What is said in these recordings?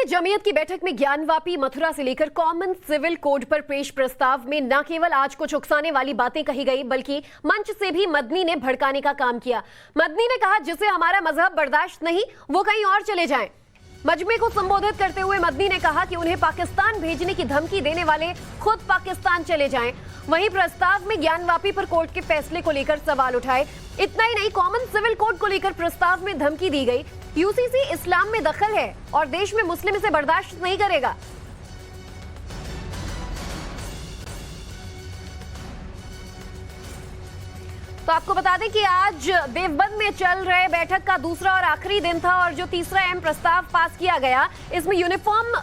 जमीयत की बैठक में ज्ञानवापी मथुरा से लेकर कॉमन सिविल कोड पर पेश प्रस्ताव में न केवल आज कुछ उकसाने वाली बातें कही गई, बल्कि मंच से भी मदनी ने भड़काने का काम किया। मदनी ने कहा, जिसे हमारा मजहब बर्दाश्त नहीं वो कहीं और चले जाएं। मजमे को संबोधित करते हुए मदनी ने कहा कि उन्हें पाकिस्तान भेजने की धमकी देने वाले खुद पाकिस्तान चले जाएं। वहीं प्रस्ताव में ज्ञानवापी पर कोर्ट के फैसले को लेकर सवाल उठाए। इतना ही नहीं, कॉमन सिविल कोड को लेकर प्रस्ताव में धमकी दी गई। यूसीसी इस्लाम में दखल है और देश में मुस्लिम इसे बर्दाश्त नहीं करेगा। तो आपको बता दें कि आज देवबंद में चल रहे बैठक का दूसरा और आखिरी दिन था और जो तीसरा अहम प्रस्ताव पास किया गया, इसमें यूनिफॉर्म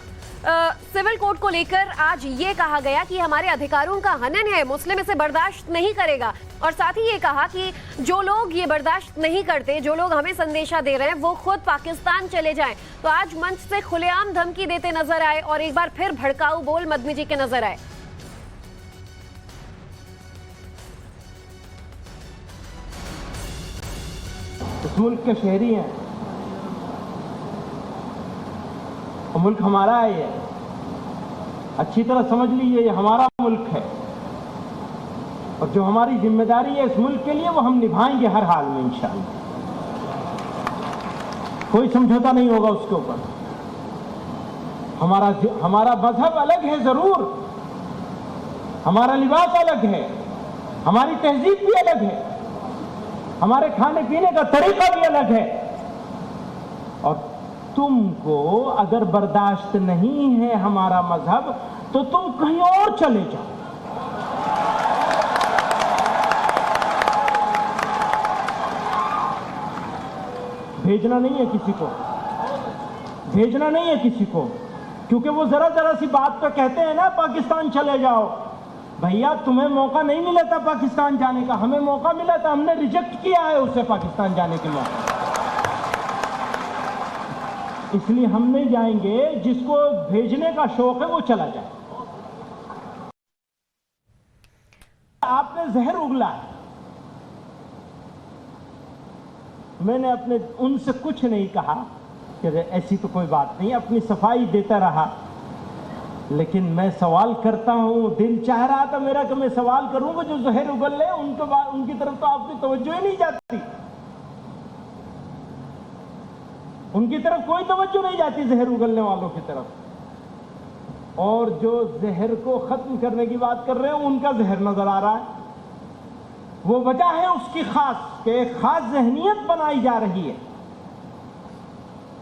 सिविल कोड को लेकर आज ये कहा गया कि हमारे अधिकारों का हनन है, मुस्लिम इसे बर्दाश्त नहीं करेगा। और साथ ही ये कहा कि जो लोग ये बर्दाश्त नहीं करते, जो लोग हमें संदेशा दे रहे हैं, वो खुद पाकिस्तान चले जाएं। तो आज मंच से खुलेआम धमकी देते नजर आए और एक बार फिर भड़काऊ बोल मदनी जी के नजर आए। इस मुल्क के शहरी हैं, मुल्क हमारा है। ये अच्छी तरह समझ लीजिए, ये हमारा मुल्क है और जो हमारी जिम्मेदारी है इस मुल्क के लिए वो हम निभाएंगे हर हाल में इंशाअल्लाह। कोई समझौता नहीं होगा उसके ऊपर। हमारा मजहब अलग है जरूर, हमारा लिबास अलग है, हमारी तहजीब भी अलग है, हमारे खाने पीने का तरीका भी अलग है। और तुमको अगर बर्दाश्त नहीं है हमारा मजहब तो तुम कहीं और चले जाओ। भेजना नहीं है किसी को, भेजना नहीं है किसी को, क्योंकि वो जरा जरा सी बात पे कहते हैं ना पाकिस्तान चले जाओ। भैया तुम्हें मौका नहीं मिला था पाकिस्तान जाने का, हमें मौका मिला था, हमने रिजेक्ट किया है उसे पाकिस्तान जाने के मौका। इसलिए हम नहीं जाएंगे, जिसको भेजने का शौक है वो चला जाए। आपने जहर उगला है, मैंने अपने उनसे कुछ नहीं कहा कि ऐसी तो कोई बात नहीं, अपनी सफाई देता रहा। लेकिन मैं सवाल करता हूं, दिल चाह रहा था मेरा कि मैं सवाल करूंगा, जो जहर उगल ले उनकी तरफ तो आपकी तवज्जो ही नहीं जाती, उनकी तरफ कोई तवज्जो नहीं जाती जहर उगलने वालों की तरफ। और जो जहर को खत्म करने की बात कर रहे हैं उनका जहर नजर आ रहा है। वो वजह है उसकी खास, कि एक खास जहनियत बनाई जा रही है,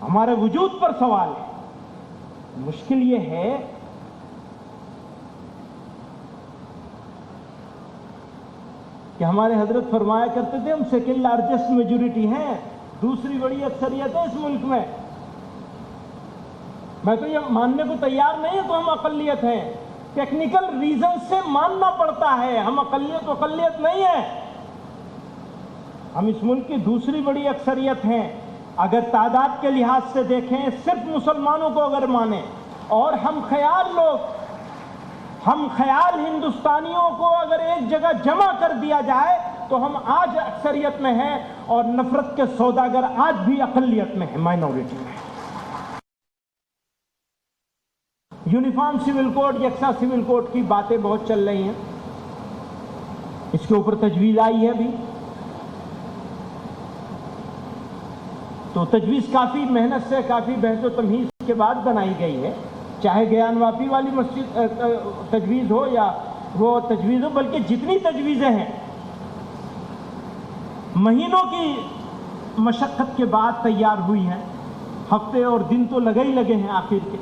हमारे वजूद पर सवाल है। मुश्किल ये है कि हमारे हजरत फरमाया करते थे, हम सेकंड लार्जेस्ट मेजॉरिटी हैं, दूसरी बड़ी अक्सरियत है इस मुल्क में। मैं तो ये मानने को तैयार नहीं है तो हम अकलियत हैं, टेक्निकल रीजन से मानना पड़ता है, हम अकलियत नहीं है। हम इस मुल्क की दूसरी बड़ी अक्सरियत हैं। अगर तादाद के लिहाज से देखें, सिर्फ मुसलमानों को अगर माने और हम ख्याल हिंदुस्तानियों को अगर एक जगह जमा कर दिया जाए तो हम आज अक्सरियत में हैं और नफरत के सौदागर आज भी अकलियत में है, माइनॉरिटी में। यूनिफॉर्म सिविल कोड, यकसा सिविल कोड की बातें बहुत चल रही हैं, इसके ऊपर तजवीज आई है अभी। तो तजवीज काफी मेहनत से, काफी बहस व तमहीज के बाद बनाई गई है, चाहे ज्ञानवापी वाली मस्जिद तजवीज हो या वो तजवीज हो, बल्कि जितनी तजवीजें हैं महीनों की मशक्कत के बाद तैयार हुई हैं, हफ्ते और दिन तो लगे ही लगे हैं आखिर के।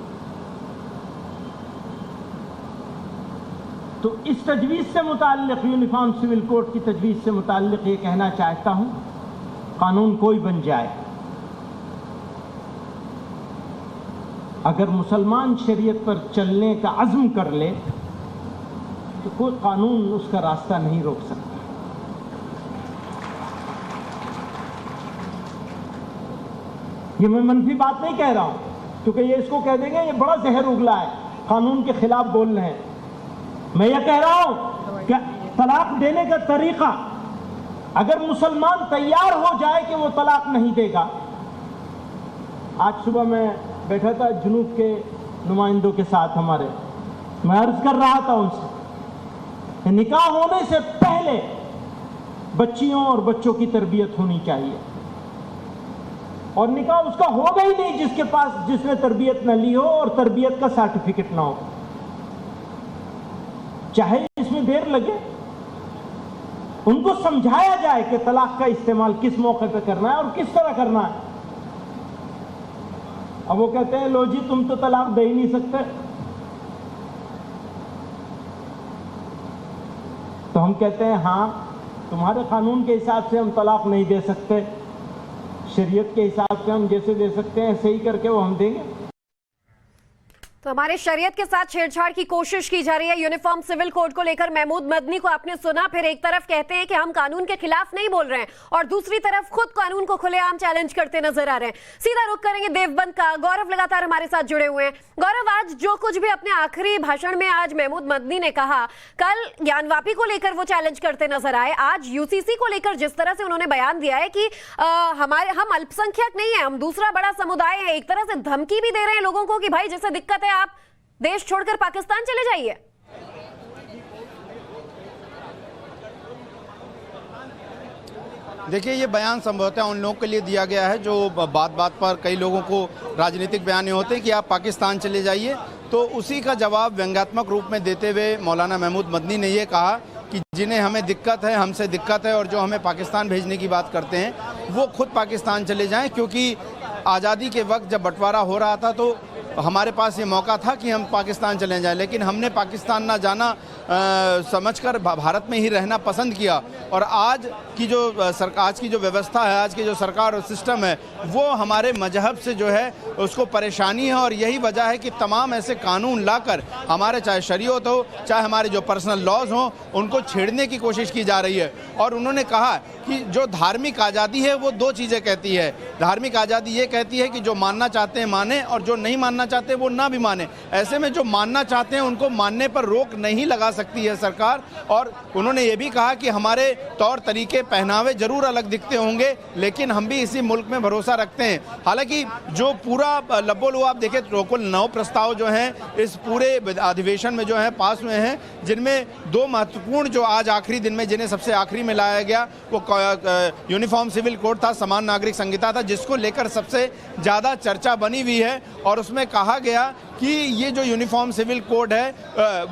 तो इस तजवीज से मुताल्लिक, यूनिफॉर्म सिविल कोड की तजवीज से मुताल्लिक ये कहना चाहता हूं, कानून कोई बन जाए, अगर मुसलमान शरीयत पर चलने का अज़्म कर ले तो कोई कानून उसका रास्ता नहीं रोक सकता। ये मैं मनफी बात नहीं कह रहा हूं, क्योंकि ये इसको कह देंगे ये बड़ा जहर उगला है, कानून के खिलाफ बोल रहे हैं। मैं ये कह रहा हूं कि तलाक देने का तरीका, अगर मुसलमान तैयार हो जाए कि वो तलाक नहीं देगा। आज सुबह मैं बैठा था जुनूब के नुमाइंदों के साथ हमारे, मैं अर्ज कर रहा था उनसे कि निकाह होने से पहले बच्चियों और बच्चों की तरबियत होनी चाहिए, और निकाह उसका होगा ही नहीं जिसके पास जिसने तरबियत न ली हो और तरबियत का सर्टिफिकेट ना हो, चाहे इसमें देर लगे। उनको समझाया जाए कि तलाक का इस्तेमाल किस मौके पे करना है और किस तरह करना है। अब वो कहते हैं लो जी तुम तो तलाक दे ही नहीं सकते, तो हम कहते हैं हाँ तुम्हारे कानून के हिसाब से हम तलाक नहीं दे सकते, शरीयत के हिसाब से हम जैसे दे सकते हैं ऐसे ही करके वो हम देंगे। तो हमारे शरीयत के साथ छेड़छाड़ की कोशिश की जा रही है। यूनिफॉर्म सिविल कोड को लेकर महमूद मदनी को आपने सुना, फिर एक तरफ कहते हैं कि हम कानून के खिलाफ नहीं बोल रहे हैं और दूसरी तरफ खुद कानून को खुलेआम चैलेंज करते नजर आ रहे हैं। सीधा रुख करेंगे देवबंद का। गौरव लगातार हमारे साथ जुड़े हुए हैं। गौरव, आज जो कुछ भी अपने आखिरी भाषण में आज महमूद मदनी ने कहा, कल ज्ञानवापी को लेकर वो चैलेंज करते नजर आए, आज यूसीसी को लेकर जिस तरह से उन्होंने बयान दिया है कि हम अल्पसंख्यक नहीं है, हम दूसरा बड़ा समुदाय है, एक तरह से धमकी भी दे रहे हैं लोगों को कि भाई जैसे दिक्कत है आप देश छोड़कर पाकिस्तान चले जाइए। देखिए, ये बयान संभवतः उन लोगों के लिए दिया गया है जो बात बात पर कई लोगों को राजनीतिक बयान होते हैं कि आप पाकिस्तान चले जाइए, तो उसी का जवाब व्यंग्यात्मक रूप में देते हुए मौलाना महमूद मदनी ने ये कहा कि जिन्हें हमें दिक्कत है, हमसे दिक्कत है और जो हमें पाकिस्तान भेजने की बात करते हैं वो खुद पाकिस्तान चले जाएं, क्योंकि आज़ादी के वक्त जब बंटवारा हो रहा था तो हमारे पास ये मौका था कि हम पाकिस्तान चले जाएं, लेकिन हमने पाकिस्तान ना जाना समझकर भारत में ही रहना पसंद किया। और आज की जो व्यवस्था है, आज की जो सरकार और सिस्टम है, वो हमारे मजहब से जो है उसको परेशानी है, और यही वजह है कि तमाम ऐसे कानून लाकर हमारे चाहे शरीयत हो चाहे हमारे जो पर्सनल लॉज हों उनको छेड़ने की कोशिश की जा रही है। और उन्होंने कहा कि जो धार्मिक आज़ादी है वो दो चीज़ें कहती है। धार्मिक आज़ादी ये कहती है कि जो मानना चाहते हैं माने और जो नहीं मानना चाहते वो ना भी माने। ऐसे में जो मानना चाहते हैं उनको मानने पर रोक नहीं लगा सकती है सरकार। और उन्होंने ये भी कहा कि हमारे तौर तरीके पहनावे जरूर अलग दिखते होंगे, लेकिन हम भी इसी मुल्क में भरोसा रखते हैं। हालांकि जो पूरा लब्बो आप देखें तो कुल 9 प्रस्ताव जो हैं इस पूरे अधिवेशन में जो है पास हुए हैं, जिनमें 2 महत्वपूर्ण जो आज आखिरी दिन में जिन्हें सबसे आखिरी में लाया गया वो यूनिफॉर्म सिविल कोड था, समान नागरिक संहिता था, जिसको लेकर सबसे ज़्यादा चर्चा बनी हुई है। और उसमें कहा गया कि ये जो यूनिफॉर्म सिविल कोड है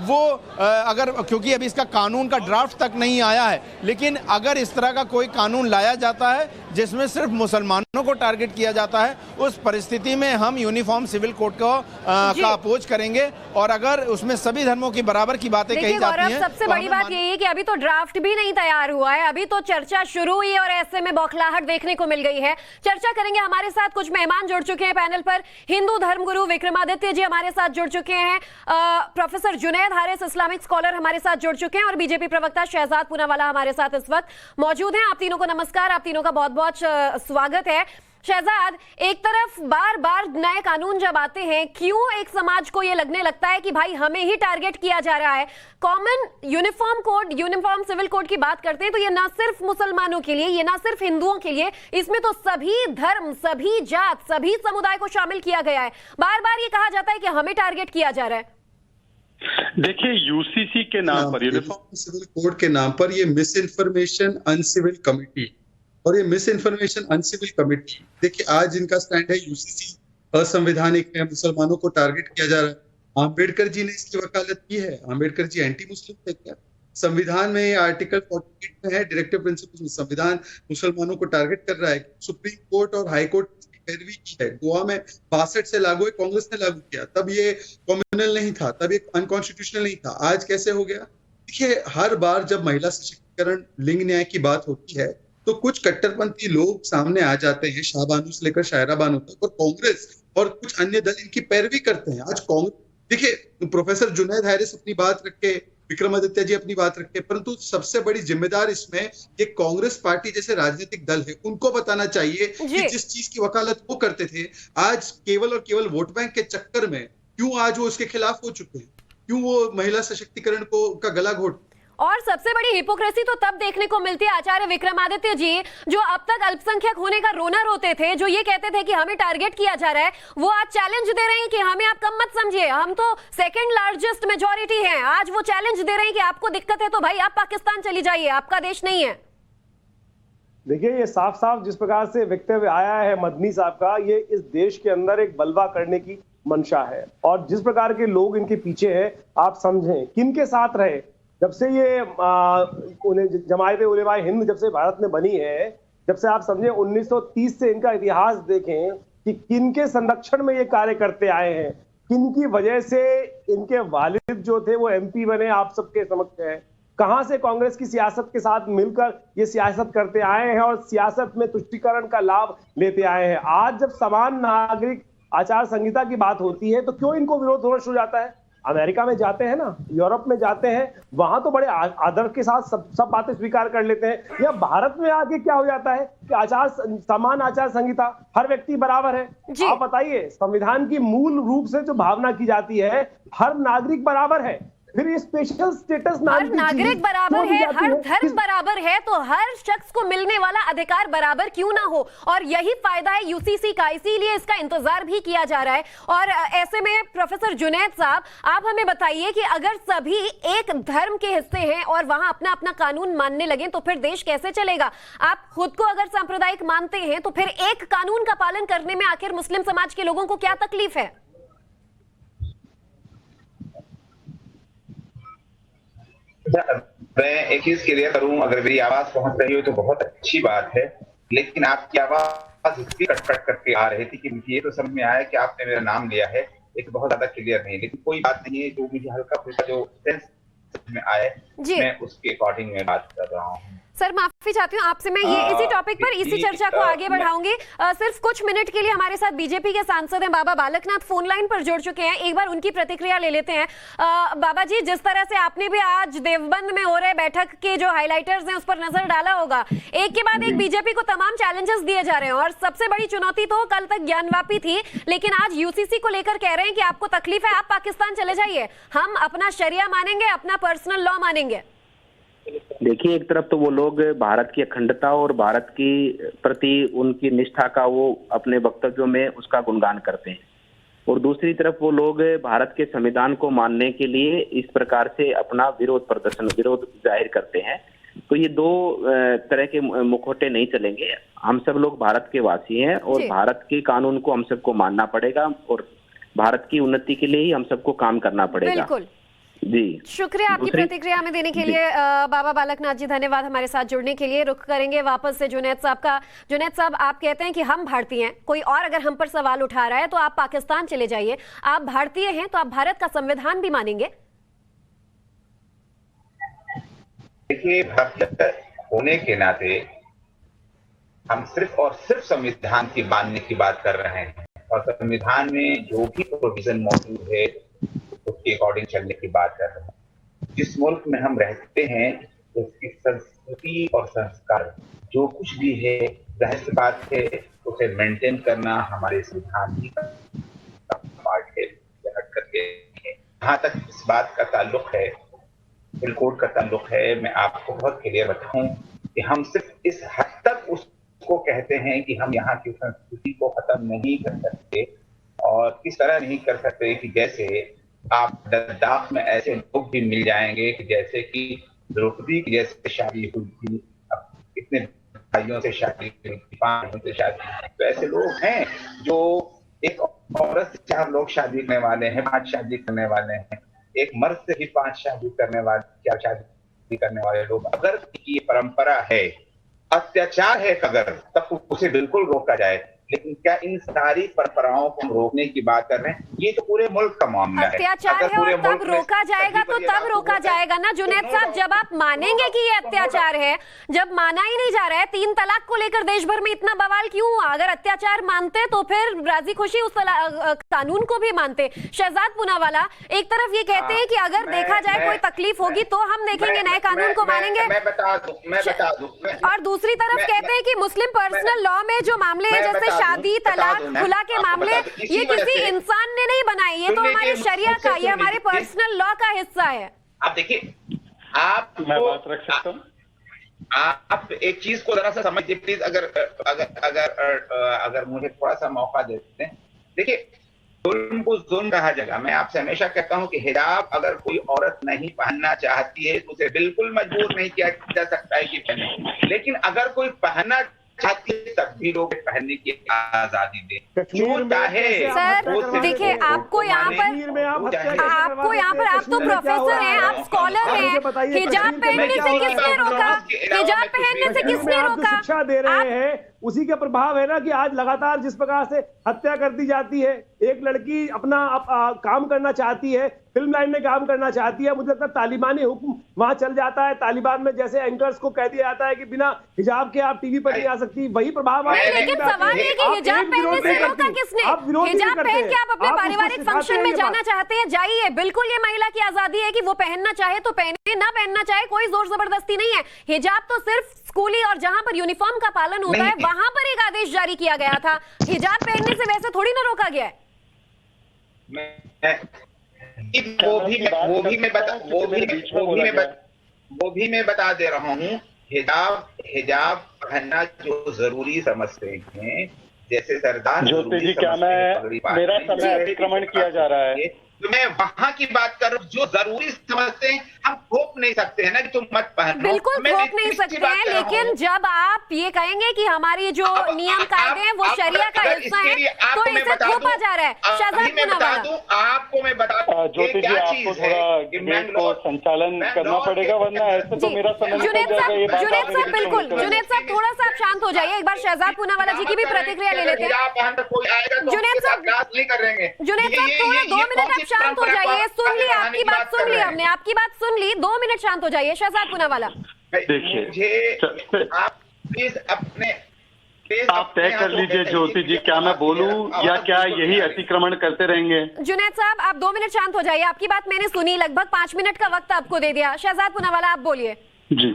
वो अगर, क्योंकि अभी इसका कानून का ड्राफ्ट तक नहीं आया है, लेकिन अगर इस तरह का कोई कानून लाया जाता है जिसमें सिर्फ मुसलमानों को टारगेट किया जाता है, उस परिस्थिति में हम यूनिफॉर्म सिविल कोड का अपोज करेंगे। और अगर उसमें सभी धर्मों की बराबर की बातें कही जाती हैं, सबसे बड़ी बात यही है कि अभी तो ड्राफ्ट भी नहीं तैयार हुआ है, अभी तो चर्चा शुरू हुई है और ऐसे में बौखलाहट देखने को मिल गई है। चर्चा करेंगे, हमारे साथ कुछ मेहमान जुड़ चुके हैं पैनल पर। हिंदू धर्मगुरु विक्रमादित्य जी हमारे साथ जुड़ चुके हैं, professor Junaid Haris Islamic scholar हमारे साथ जुड़ चुके हैं, और बीजेपी प्रवक्ता शहजाद पूनावाला हमारे साथ इस वक्त मौजूद हैं। आप तीनों को नमस्कार, आप तीनों का बहुत बहुत स्वागत है। शहजाद, एक तरफ बार बार नए कानून जब आते हैं, क्यों एक समाज को यह लगने लगता है कि भाई हमें ही टारगेट किया जा रहा है? Common uniform code, uniform civil code की बात करते हैं तो ये ना सिर्फ मुसलमानों के लिए, ये ना सिर्फ हिंदुओं के लिए, इसमें तो सभी धर्म, सभी जात, सभी समुदाय को शामिल किया गया है। बार बार ये कहा जाता है कि हमें टारगेट किया जा रहा है। देखिए, यूसीसी के नाम पर, यूनिफॉर्म सिविल कोड के नाम पर, ये मिस इन्फॉर्मेशन अनसिविल कमिटी और ये मिस इन्फॉर्मेशन अनसिविल कमिटी, देखिए आज इनका स्टैंड है यूसीसी असंवैधानिक है, मुसलमानों को टारगेट किया जा रहा है। आम्बेडकर जी ने इसकी वकालत की है। आम्बेडकर जी एंटी मुस्लिम थे क्या? संविधान में आर्टिकल 48 में है, डायरेक्टिव प्रिंसिपल में संविधान मुसलमानों को टारगेट कर रहा है। सुप्रीम कोर्ट और हाई कोर्ट की पैरवी की है। गोवा में 62 से लागू है, कांग्रेस ने लागू किया, तब ये कम्युनल नहीं था, तब ये अनकॉन्स्टिट्यूशनल नहीं था। आज कैसे हो गया? देखिए, हर बार जब महिला सशक्तिकरण, लिंग न्याय की बात होती है तो कुछ कट्टरपंथी लोग सामने आ जाते हैं, शाहबानू से लेकर शायरा बानू तक, और कांग्रेस और कुछ अन्य दल इनकी पैरवी करते हैं। आज कांग्रेस, देखिए प्रोफेसर जुनैद हारिस अपनी बात रखे, विक्रमादित्य जी अपनी बात रखे, परंतु सबसे बड़ी जिम्मेदार इसमें ये कांग्रेस पार्टी जैसे राजनीतिक दल है, उनको बताना चाहिए कि जिस चीज की वकालत वो करते थे, आज केवल और केवल वोट बैंक के चक्कर में क्यों आज वो उसके खिलाफ हो चुके हैं, क्यों वो महिला सशक्तिकरण का गला घोट। और सबसे बड़ी हिपोक्रेसी तो तब देखने को मिलती है आचार्य विक्रमादित्य जी, जो अब तक अल्पसंख्यक होने का रोना रोते थे, जो ये कहते थे कि हमें टारगेट किया जा रहा है, वो आज चैलेंज दे रहे हैं कि हमें आप कम मत समझिए, हम तो सेकंड लार्जेस्ट मेजॉरिटी हैं। आज वो चैलेंज दे रहे हैं कि आपको दिक्कत है तो भाई आप पाकिस्तान चली जाइए, आपका देश नहीं है। देखिए, ये साफ साफ जिस प्रकार से वक्तव्य आया है मदनी साहब का, ये इस देश के अंदर एक बलवा करने की मंशा है। और जिस प्रकार के लोग इनके पीछे हैं, आप समझें किन के साथ रहे। जब से ये जमायत उलेमाए हिंद जब से भारत में बनी है, जब से आप समझें 1930 से इनका इतिहास देखें कि किन के संरक्षण में ये कार्य करते आए हैं, किन की वजह से इनके वालिद जो थे वो MP बने, आप सबके समक्ष है। कहां से कांग्रेस की सियासत के साथ मिलकर ये सियासत करते आए हैं और सियासत में तुष्टीकरण का लाभ लेते आए हैं। आज जब समान नागरिक आचार संहिता की बात होती है तो क्यों इनको विरोध होना शुरू हो जाता है। अमेरिका में जाते हैं ना, यूरोप में जाते हैं, वहां तो बड़े आदर के साथ सब बातें स्वीकार कर लेते हैं। या भारत में आके क्या हो जाता है कि समान आचार संहिता, हर व्यक्ति बराबर है। आप बताइए, संविधान की मूल रूप से जो भावना की जाती है हर नागरिक बराबर है, फिर ये स्पेशल स्टेटस हर नागरिक बराबर है, हर धर्म बराबर है, तो हर शख्स को मिलने वाला अधिकार बराबर क्यों ना हो। और यही फायदा है UCC का, इसीलिए इसका इंतजार भी किया जा रहा है। और ऐसे में प्रोफेसर जुनैद साहब, आप हमें बताइए कि अगर सभी एक धर्म के हिस्से हैं और वहां अपना अपना कानून मानने लगे तो फिर देश कैसे चलेगा। आप खुद को अगर सांप्रदायिक मानते हैं तो फिर एक कानून का पालन करने में आखिर मुस्लिम समाज के लोगों को क्या तकलीफ है। मैं एक चीज क्लियर करूं, अगर मेरी आवाज पहुंच रही हो तो बहुत अच्छी बात है, लेकिन आपकी आवाज इसलिए कट करके आ रही थी कि मुझे ये तो समझ में आया कि आपने मेरा नाम लिया है, एक बहुत ज्यादा क्लियर नहीं, लेकिन कोई बात नहीं है। जो मुझे हल्का फुल्का जो सेंस में आए मैं उसके अकॉर्डिंग में बात कर रहा हूँ। सर माफी चाहती हूँ आपसे, मैं ये इसी टॉपिक पर इसी चर्चा को आगे बढ़ाऊंगी। सिर्फ कुछ मिनट के लिए हमारे साथ बीजेपी के सांसद हैं बाबा बालकनाथ फोन लाइन पर जुड़ चुके हैं, एक बार उनकी प्रतिक्रिया ले लेते हैं। बाबा जी, जिस तरह से आपने भी आज देवबंद में हो रहे बैठक के जो हाइलाइटर्स हैं उस पर नजर डाला होगा, एक के बाद एक बीजेपी को तमाम चैलेंजेस दिए जा रहे हैं और सबसे बड़ी चुनौती तो कल तक ज्ञानवापी थी, लेकिन आज UCC को लेकर कह रहे हैं कि आपको तकलीफ है, आप पाकिस्तान चले जाइए, हम अपना शरिया मानेंगे, अपना पर्सनल लॉ मानेंगे। देखिए, एक तरफ तो वो लोग भारत की अखंडता और भारत की प्रति उनकी निष्ठा का वो अपने वक्तव्यों में उसका गुणगान करते हैं, और दूसरी तरफ वो लोग भारत के संविधान को मानने के लिए इस प्रकार से अपना विरोध जाहिर करते हैं। तो ये दो तरह के मुखौटे नहीं चलेंगे। हम सब लोग भारत के वासी हैं और भारत के कानून को हम सबको मानना पड़ेगा और भारत की उन्नति के लिए ही हम सबको काम करना पड़ेगा। बिल्कुल जी, शुक्रिया आपकी प्रतिक्रिया हमें देने के लिए बाबा बालकनाथ जी, धन्यवाद हमारे साथ जुड़ने के लिए। रुख करेंगे वापस से जुनैद साहब का। जुनैद साहब, आप कहते हैं कि हम भारतीय हैं, कोई और अगर हम पर सवाल उठा रहा है तो आप पाकिस्तान चले जाइए, आप भारतीय हैं तो आप भारत का संविधान भी मानेंगे। देखिए, भारतीय होने के नाते हम सिर्फ और सिर्फ संविधान की मानने की बात कर रहे हैं और संविधान में जो भी प्रोविजन मौजूद है उसके अकॉर्डिंग चलने की बात कर रहे हैं। जिस मुल्क में हम रहते हैं उसकी संस्कृति और संस्कार जो कुछ भी है, जाहिर सी बात है उसे मेंटेन करना हमारे संविधान की पार्ट है। हट करके जहाँ तक इस बात का ताल्लुक है, सिविल कोड का ताल्लुक है, मैं आपको बहुत क्लियर बताऊं कि हम सिर्फ इस हद तक उसको कहते हैं कि हम यहाँ की संस्कृति को खत्म नहीं कर सकते और किस तरह नहीं कर सकते कि जैसे आप लद्दाख में ऐसे लोग भी मिल जाएंगे कि जैसे कि द्रौपदी की जैसे शादी हुई थी, कितने भाइयों से शादी हुई थी, 5 भाइयों से शादी, तो ऐसे लोग हैं जो एक औरत से 4 लोग शादी करने वाले हैं, 5 शादी करने वाले हैं, एक मर्द से भी 5 शादी करने वाले, 4 शादी करने वाले लोग। अगर ये परंपरा है, अत्याचार है अगर, तब उसे बिल्कुल रोका जाए, लेकिन क्या इन सारी परंपराओं को रोकने की बात कर रहे हैं? ये तो पूरे मुल्क का मामला है। अत्याचार है और तब रोका जाएगा तो तब रोका जाएगा ना जुनैद साहब, जब आप मानेंगे कि ये अत्याचार है। जब माना ही नहीं जा रहा है, 3 तलाक को लेकर देश भर में इतना बवाल क्यों हुआ? अगर अत्याचार मानते तो फिर राजी खुशी उस कानून को भी मानते। शहजाद पूनावाला एक तरफ ये कहते हैं कि अगर देखा जाए कोई तकलीफ होगी तो हम देखेंगे, नए कानून को मानेंगे, मैं बता दूं। और दूसरी तरफ कहते हैं कि मुस्लिम पर्सनल लॉ में जो मामले हैं जैसे शादी, तलाक, खुला के मामले, ये किसी इंसान ने नहीं बनाए, ये तो हमारे शरिया का, ये हमारे पर्सनल लॉ का हिस्सा है। आप देखिए, मैं बात रख सकता हूँ? आप एक चीज को जरा सा समझिए प्लीज, अगर मुझे थोड़ा सा मौका देते हैं। देखिए, जुल्म को जुल्म कहा जाएगा। मैं आपसे हमेशा कहता हूं कि हिजाब अगर कोई औरत नहीं पहनना चाहती है तो उसे बिल्कुल मजबूर नहीं किया जा सकता है कि पहने, लेकिन अगर कोई पहनना चाहती है तब भी लोग पहनने की आजादी दे, जो चाहे। सर देखिए, आपको यहाँ पर आप तो प्रोफेसर हैं, आप स्कॉलर हैं, हिजाब पहनने से किसने रोका? हिजाब पहनने से किसने रोका? शिक्षा दे रहे हैं, उसी का प्रभाव है ना कि आज लगातार जिस प्रकार से हत्या कर दी जाती है। एक लड़की अपना काम करना चाहती है, फिल्म लाइन में काम करना चाहती है, मुझे लगता है तालिबानी हुक्म वहां चल जाता है। तालिबान में जैसे एंकर्स को कह दिया जाता है कि बिना हिजाब के आप टीवी पर नहीं आ सकती, वही प्रभाव नहीं, लेकिन सवाल ये कि हिजाब पहनने से रोका किसने? हिजाब पहन के आप अपने पारिवारिक फंक्शन में जाना चाहते हैं, जाइए, बिल्कुल ये महिला की आजादी है कि वो पहनना चाहे तो पहने, ना पहनना चाहे कोई जोर जबरदस्ती नहीं है। हिजाब तो सिर्फ स्कूली और जहां पर यूनिफॉर्म का पालन होता है वहां पर एक आदेश जारी किया गया था। हिजाब पहनने से वैसे थोड़ी ना रोका गया है। वो भी मैं बता दे रहा हूँ। हिजाब पहनना जो जरूरी समझते हैं, जैसे सरदार ज्योति जी, क्या मेरा समय अतिक्रमण किया जा रहा है? तो मैं वहां की बात कर रहा हूँ, जो जरूरी समझते हैं। हम थोप नहीं सकते हैं ना कि तुम मत पहनो, बिल्कुल थोप नहीं सकते हैं, लेकिन जब आप ये कहेंगे कि हमारी जो नियम कायदे हैं वो शरिया का हिस्सा है, तो इसे थोपा जा रहा है। शहजाद पूनावाला, आपको मैं बता दूं, ज्योति जी, आपको थोड़ा डिबेट को संचालन करना पड़ेगा, वरना ऐसे तो मेरा समय जुनैद साहब बिल्कुल, जुनैद साहब थोड़ा सा आप शांत हो जाइए। एक बार शहजाद पूनावाला जी की भी प्रतिक्रिया ले लेते हैं। जुनैद साहब थोड़ा 2 मिनट शांत हो जाइए। सुन ली आपकी बात, सुन ली हमने आपकी बात सुन ली, 2 मिनट शांत हो जाइए। शहजाद पूनावाला, देखिए, आप प्लीज अपने आप तय कर लीजिए ज्योति जी, क्या मैं बोलूं या क्या यही अतिक्रमण करते रहेंगे? जुनैद साहब, आप 2 मिनट शांत हो जाइए। आपकी बात मैंने सुनी, लगभग 5 मिनट का वक्त आपको दे दिया। शहजाद पूनावाला, आप बोलिए। जी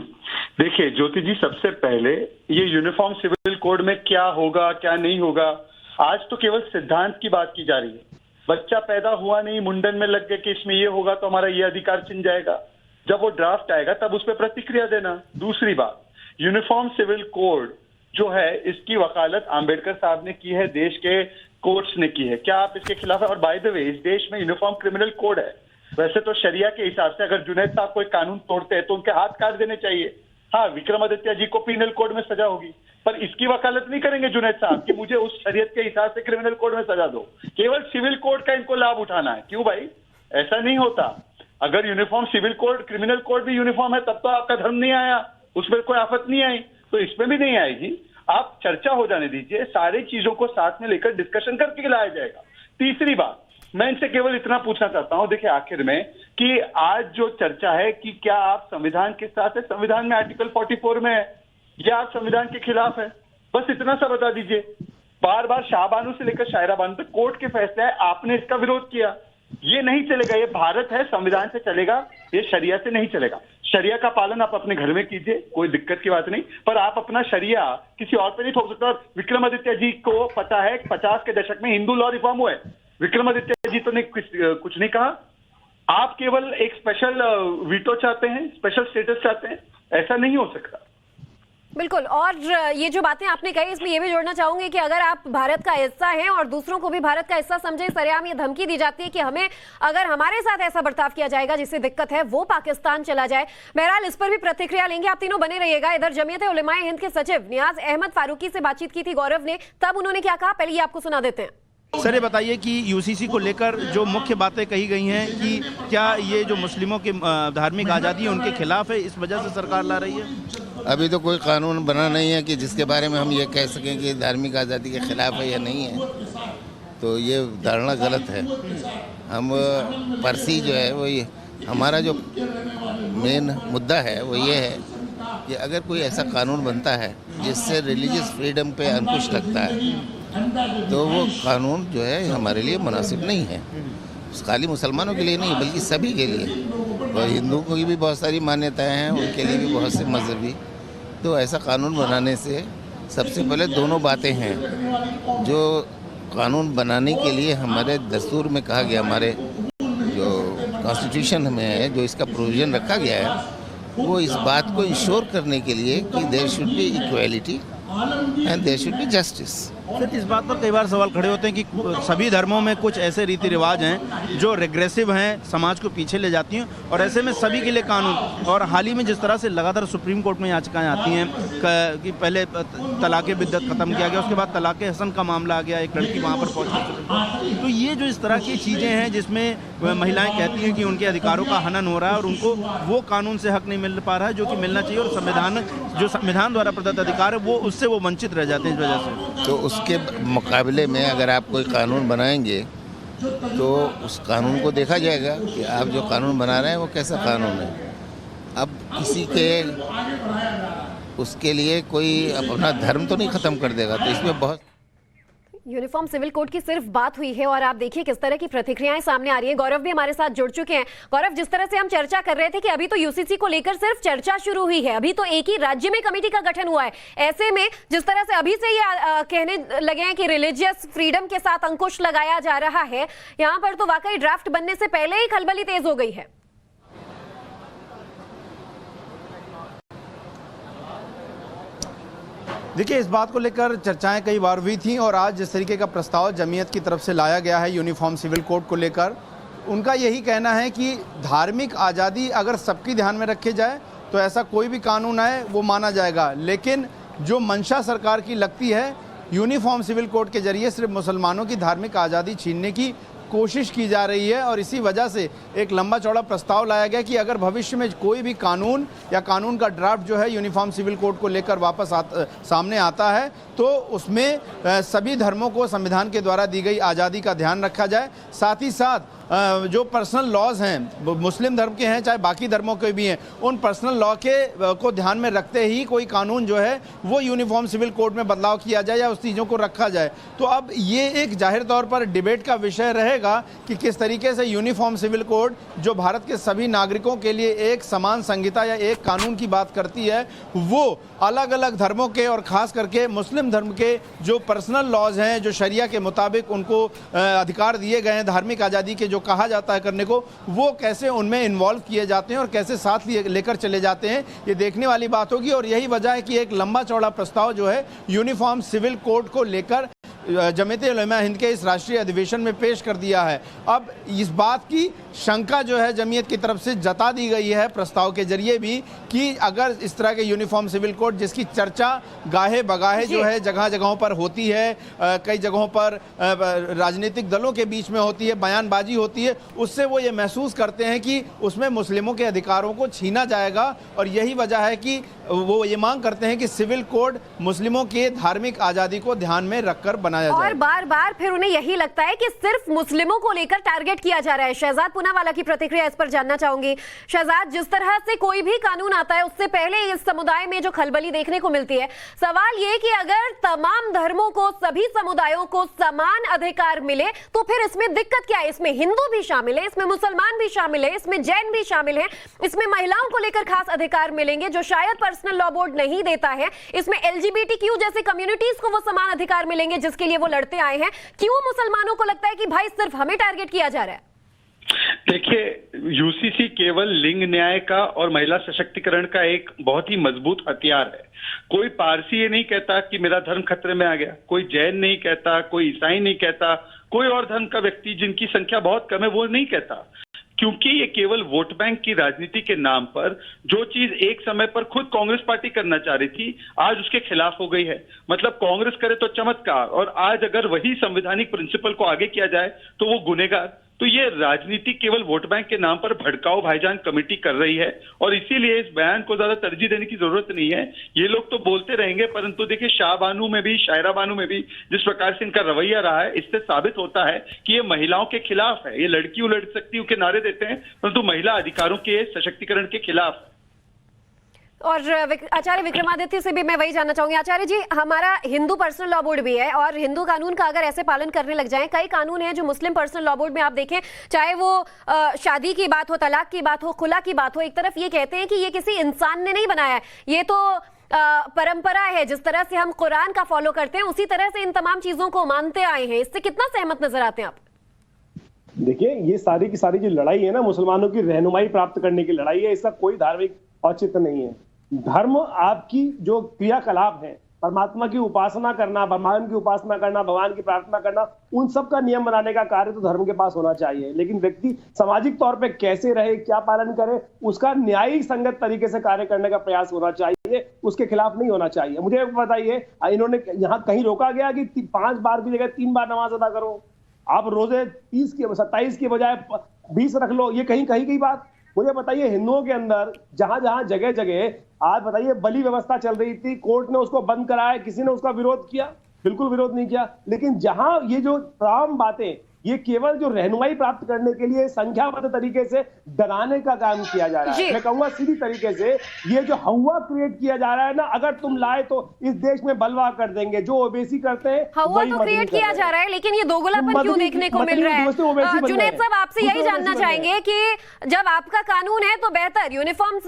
देखिए ज्योति जी, सबसे पहले ये यूनिफॉर्म सिविल कोड में क्या होगा क्या नहीं होगा, आज तो केवल सिद्धांत की बात की जा रही है। बच्चा पैदा हुआ नहीं, मुंडन में लग गया कि इसमें ये होगा तो हमारा ये अधिकार छिन जाएगा। जब वो ड्राफ्ट आएगा तब उस पर प्रतिक्रिया देना। दूसरी बात, यूनिफॉर्म सिविल कोड जो है, इसकी वकालत आंबेडकर साहब ने की है, देश के कोर्ट्स ने की है। क्या आप इसके खिलाफ है? और बाय द वे, इस देश में यूनिफॉर्म क्रिमिनल कोड है। वैसे तो शरिया के हिसाब से अगर जुनैद साहब कोई कानून तोड़ते हैं तो उनके हाथ काट देने चाहिए। हाँ, विक्रमादित्य जी को पीनल कोड में सजा होगी, पर इसकी वकालत नहीं करेंगे जुनैद साहब कि मुझे उस शरीयत के हिसाब से क्रिमिनल कोड में सजा दो। केवल सिविल कोड का इनको लाभ उठाना है। क्यों भाई? ऐसा नहीं होता। अगर uniform civil code, criminal code भी यूनिफॉर्म है, तब तो आपका धर्म नहीं आया, उसमें कोई आफत नहीं आई, तो इसमें भी नहीं आएगी। आप चर्चा हो जाने दीजिए, सारी चीजों को साथ में लेकर डिस्कशन करके लाया जाएगा। तीसरी बात, मैं इनसे केवल इतना पूछना चाहता हूं, देखिए आखिर में, कि आज जो चर्चा है कि क्या आप संविधान के साथ है, संविधान में आर्टिकल 44 में है, या आप संविधान के खिलाफ है, बस इतना सा बता दीजिए। बार बार शाहबानू से लेकर शायरा बानू तक कोर्ट के फैसला है, आपने इसका विरोध किया। ये नहीं चलेगा, ये भारत है, संविधान से चलेगा, ये शरिया से नहीं चलेगा। शरिया का पालन आप अपने घर में कीजिए, कोई दिक्कत की बात नहीं, पर आप अपना शरिया किसी और पे नहीं थोप सकते। विक्रमादित्य जी को पता है 50 के दशक में हिंदू लॉ रिफॉर्म हुआ है, विक्रमादित्य जी तो ने कुछ नहीं कहा। आप केवल एक स्पेशल वीटो चाहते हैं, स्पेशल स्टेटस चाहते हैं, ऐसा नहीं हो सकता। बिल्कुल, और ये जो बातें आपने कही, इसमें ये भी जोड़ना चाहूंगी कि अगर आप भारत का हिस्सा हैं और दूसरों को भी भारत का हिस्सा समझे, सरेआम ये धमकी दी जाती है कि हमें, अगर हमारे साथ ऐसा बर्ताव किया जाएगा जिससे दिक्कत है, वो पाकिस्तान चला जाए। बहरहाल इस पर भी प्रतिक्रिया लेंगे, आप तीनों बने रहिएगा। इधर जमीयत उलमाए हिंद के सचिव नियाज अहमद फारूकी से बातचीत की थी गौरव ने, तब उन्होंने क्या कहा, पहले ये आपको सुना देते हैं। सर, ये बताइए कि यूसीसी को लेकर जो मुख्य बातें कही गई हैं कि क्या ये जो मुस्लिमों की धार्मिक आज़ादी है उनके खिलाफ है, इस वजह से सरकार ला रही है? अभी तो कोई कानून बना नहीं है कि जिसके बारे में हम ये कह सकें कि धार्मिक आज़ादी के खिलाफ है या नहीं है, तो ये धारणा गलत है। हम परसी जो है वो ये हमारा जो मेन मुद्दा है वो ये है कि अगर कोई ऐसा कानून बनता है जिससे रिलीजियस फ्रीडम पे अंकुश लगता है, तो वो कानून जो है हमारे लिए मुनासिब नहीं है। खाली मुसलमानों के लिए नहीं बल्कि सभी के लिए, और हिंदुओं की भी बहुत सारी मान्यताएं हैं, उनके लिए भी बहुत से मजहबी। तो ऐसा कानून बनाने से सबसे पहले दोनों बातें हैं जो कानून बनाने के लिए हमारे दस्तूर में कहा गया, हमारे जो कॉन्स्टिट्यूशन में है, जो इसका प्रोविज़न रखा गया है, वो इस बात को इंश्योर करने के लिए कि there should be equality and there should be justice. Sir, इस बात पर कई बार सवाल खड़े होते हैं कि सभी धर्मों में कुछ ऐसे रीति रिवाज हैं जो रिग्रेसिव हैं, समाज को पीछे ले जाती हैं, और ऐसे में सभी के लिए कानून, और हाल ही में जिस तरह से लगातार सुप्रीम कोर्ट में याचिकाएं आती हैं कि पहले तलाक़े बिद्दत ख़त्म किया गया, उसके बाद तलाक़े हसन का मामला आ गया, एक लड़की वहाँ पर पहुँची, तो ये जो इस तरह की चीज़ें हैं जिसमें महिलाएं कहती हैं कि उनके अधिकारों का हनन हो रहा है और उनको वो कानून से हक नहीं मिल पा रहा है जो कि मिलना चाहिए, और संविधान द्वारा प्रदत्त अधिकार है वो उससे वो वंचित रह जाते हैं इस वजह से। तो उसके मुकाबले में अगर आप कोई कानून बनाएंगे तो उस कानून को देखा जाएगा कि आप जो कानून बना रहे हैं वो कैसा कानून है। अब किसी के उसके लिए कोई अपना धर्म तो नहीं ख़त्म कर देगा, तो इसमें बहुत यूनिफॉर्म सिविल कोड की सिर्फ बात हुई है और आप देखिए किस तरह की प्रतिक्रियाएं सामने आ रही हैं। गौरव भी हमारे साथ जुड़ चुके हैं। गौरव, जिस तरह से हम चर्चा कर रहे थे कि अभी तो यूसीसी को लेकर सिर्फ चर्चा शुरू हुई है, अभी तो एक ही राज्य में कमेटी का गठन हुआ है, ऐसे में जिस तरह से अभी से ये कहने लगे हैं कि रिलीजियस फ्रीडम के साथ अंकुश लगाया जा रहा है, यहाँ पर तो वाकई ड्राफ्ट बनने से पहले ही खलबली तेज हो गई है। देखिए, इस बात को लेकर चर्चाएं कई बार हुई थी, और आज जिस तरीके का प्रस्ताव जमीयत की तरफ से लाया गया है यूनिफॉर्म सिविल कोड को लेकर, उनका यही कहना है कि धार्मिक आज़ादी अगर सबकी ध्यान में रखे जाए तो ऐसा कोई भी कानून आए वो माना जाएगा, लेकिन जो मंशा सरकार की लगती है यूनिफॉर्म सिविल कोड के जरिए सिर्फ मुसलमानों की धार्मिक आज़ादी छीनने की कोशिश की जा रही है, और इसी वजह से एक लंबा चौड़ा प्रस्ताव लाया गया कि अगर भविष्य में कोई भी कानून या कानून का ड्राफ्ट जो है यूनिफॉर्म सिविल कोड को लेकर वापस सामने आता है तो उसमें सभी धर्मों को संविधान के द्वारा दी गई आज़ादी का ध्यान रखा जाए। साथ ही साथ जो पर्सनल लॉज हैं, मुस्लिम धर्म के हैं चाहे बाकी धर्मों के भी हैं, उन पर्सनल लॉ को ध्यान में रखते ही कोई कानून जो है वो यूनिफॉर्म सिविल कोड में बदलाव किया जाए या उस चीज़ों को रखा जाए। तो अब ये एक जाहिर तौर पर डिबेट का विषय रहेगा कि किस तरीके से यूनिफॉर्म सिविल कोड जो भारत के सभी नागरिकों के लिए एक समान संहिता या एक कानून की बात करती है, वो अलग अलग धर्मों के और ख़ास करके मुस्लिम धर्म के जो पर्सनल लॉज हैं, जो शरिया के मुताबिक उनको अधिकार दिए गए हैं धार्मिक आज़ादी के जो कहा जाता है करने को, वो कैसे उनमें इन्वॉल्व किए जाते हैं और कैसे साथ लेकर चले जाते हैं, ये देखने वाली बात होगी। और यही वजह है कि एक लंबा चौड़ा प्रस्ताव जो है यूनिफॉर्म सिविल कोड को लेकर जमीयत उलमा हिंद के इस राष्ट्रीय अधिवेशन में पेश कर दिया है। अब इस बात की शंका जो है जमीयत की तरफ से जता दी गई है प्रस्ताव के जरिए भी कि अगर इस तरह के यूनिफॉर्म सिविल कोड जिसकी चर्चा गाहे बगाहे जो है जगह जगहों पर होती है, कई जगहों पर राजनीतिक दलों के बीच में होती है, बयानबाजी होती है, उससे वो ये महसूस करते हैं कि उसमें मुस्लिमों के अधिकारों को छीना जाएगा, और यही वजह है कि वो ये मांग करते हैं कि सिविल कोड मुस्लिमों के धार्मिक आज़ादी को ध्यान में रखकर बनाया जाए। और बार बार फिर उन्हें यही लगता है कि सिर्फ मुस्लिमों को लेकर टारगेट किया जा रहा है। शहजाद पूनावाला की प्रतिक्रिया इस पर जानना चाहूंगी। शहजाद, जिस तरह से कोई भी कानून आता है उससे पहले इस समुदाय में जो खलबली देखने को मिलती है, सवाल ये कि अगर तमाम धर्मों को, सभी समुदायों को समान अधिकार मिले तो फिर इसमें दिक्कत क्या है? इसमें हिंदू भी शामिल है, इसमें मुसलमान भी शामिल है, इसमें जैन भी शामिल है, इसमें महिलाओं को लेकर खास अधिकार मिलेंगे जो शायद पर्सनल लॉ बोर्ड नहीं देता है, इसमें LGBTQ जैसे कम्युनिटीज को वो समान अधिकार मिलेंगे जिसके लिए वो लड़ते आए हैं। क्यों मुसलमानों को लगता है कि भाई सिर्फ हमें टारगेट किया जा रहा है? देखिए, यूसीसी केवल लिंग न्याय का और महिला सशक्तिकरण का एक बहुत ही मजबूत हथियार है। कोई पारसी ये नहीं कहता कि मेरा धर्म खतरे में आ गया, कोई जैन नहीं कहता, कोई ईसाई नहीं कहता, कोई और धर्म का व्यक्ति जिनकी संख्या बहुत कम है वो नहीं कहता, क्योंकि ये केवल वोट बैंक की राजनीति के नाम पर जो चीज एक समय पर खुद कांग्रेस पार्टी करना चाह रही थी, आज उसके खिलाफ हो गई है। मतलब कांग्रेस करे तो चमत्कार, और आज अगर वही संवैधानिक प्रिंसिपल को आगे किया जाए तो वो गुनेगार। तो ये राजनीति केवल वोट बैंक के नाम पर भड़काओ भाईजान कमेटी कर रही है, और इसीलिए इस बयान को ज्यादा तरजीह देने की जरूरत नहीं है। ये लोग तो बोलते रहेंगे, परंतु देखिए शाह बानू में भी, शायरा बानू में भी जिस प्रकार से इनका रवैया रहा है, इससे साबित होता है कि ये महिलाओं के खिलाफ है। ये लड़कियों लड़ सकती हूँ के नारे देते हैं, परंतु महिला अधिकारों के सशक्तिकरण के खिलाफ है। और आचार्य विक्रमादित्य से भी मैं वही जानना चाहूंगी। आचार्य जी, हमारा हिंदू पर्सनल लॉ बोर्ड भी है, और हिंदू कानून का अगर ऐसे पालन करने लग जाएं, कई कानून हैं जो मुस्लिम पर्सनल लॉ बोर्ड में आप देखें, चाहे वो शादी की बात हो, तलाक की बात हो, खुला की बात हो, एक तरफ ये कहते हैं कि ये किसी इंसान ने नहीं बनाया है, ये तो परंपरा है, जिस तरह से हम कुरान का फॉलो करते हैं उसी तरह से इन तमाम चीजों को मानते आए हैं। इससे कितना सहमत नजर आते हैं आप? देखिए, ये सारी की सारी जो लड़ाई है ना, मुसलमानों की रहनुमाई प्राप्त करने की लड़ाई है, इसका कोई धार्मिक और चित्त नहीं है। धर्म आपकी जो क्रियाकलाप है, परमात्मा की उपासना करना, ब्रह्मांड की उपासना करना, भगवान की प्रार्थना करना, उन सब का नियम बनाने का कार्य तो धर्म के पास होना चाहिए। लेकिन व्यक्ति सामाजिक तौर पे कैसे रहे, क्या पालन करे, उसका न्यायिक संगत तरीके से कार्य करने का प्रयास होना चाहिए, उसके खिलाफ नहीं होना चाहिए। मुझे बताइए, इन्होंने यहाँ कहीं रोका गया कि 5 बार की जगह 3 बार नमाज अदा करो, आप रोजे 27 के बजाय 20 रख लो, ये कहीं की बात? मुझे बताइए, हिंदुओं के अंदर जहां जहां जगह जगह आज बताइए बलि व्यवस्था चल रही थी, कोर्ट ने उसको बंद कराया, किसी ने उसका विरोध किया? बिल्कुल विरोध नहीं किया। लेकिन जहां ये जो तमाम बातें ये केवल जो रहनुमाई प्राप्त करने के लिए संख्याबद्ध तरीके से डराने का काम किया जा रहा है, मैं कहूंगा सीधी तरीके से ये जो हवा क्रिएट किया जा रहा है ना, अगर तुम लाए तो इस देश में बलवा कर देंगे। जो ओबीसी करते हैं हवा तो क्रिएट किया जा रहा है, लेकिन ये दोगलापन क्यों देखने को मिल रहा है? जुनैद साहब, आपसे यही जानना चाहेंगे कि जब आपका कानून है तो बेहतर, यूनिफॉर्म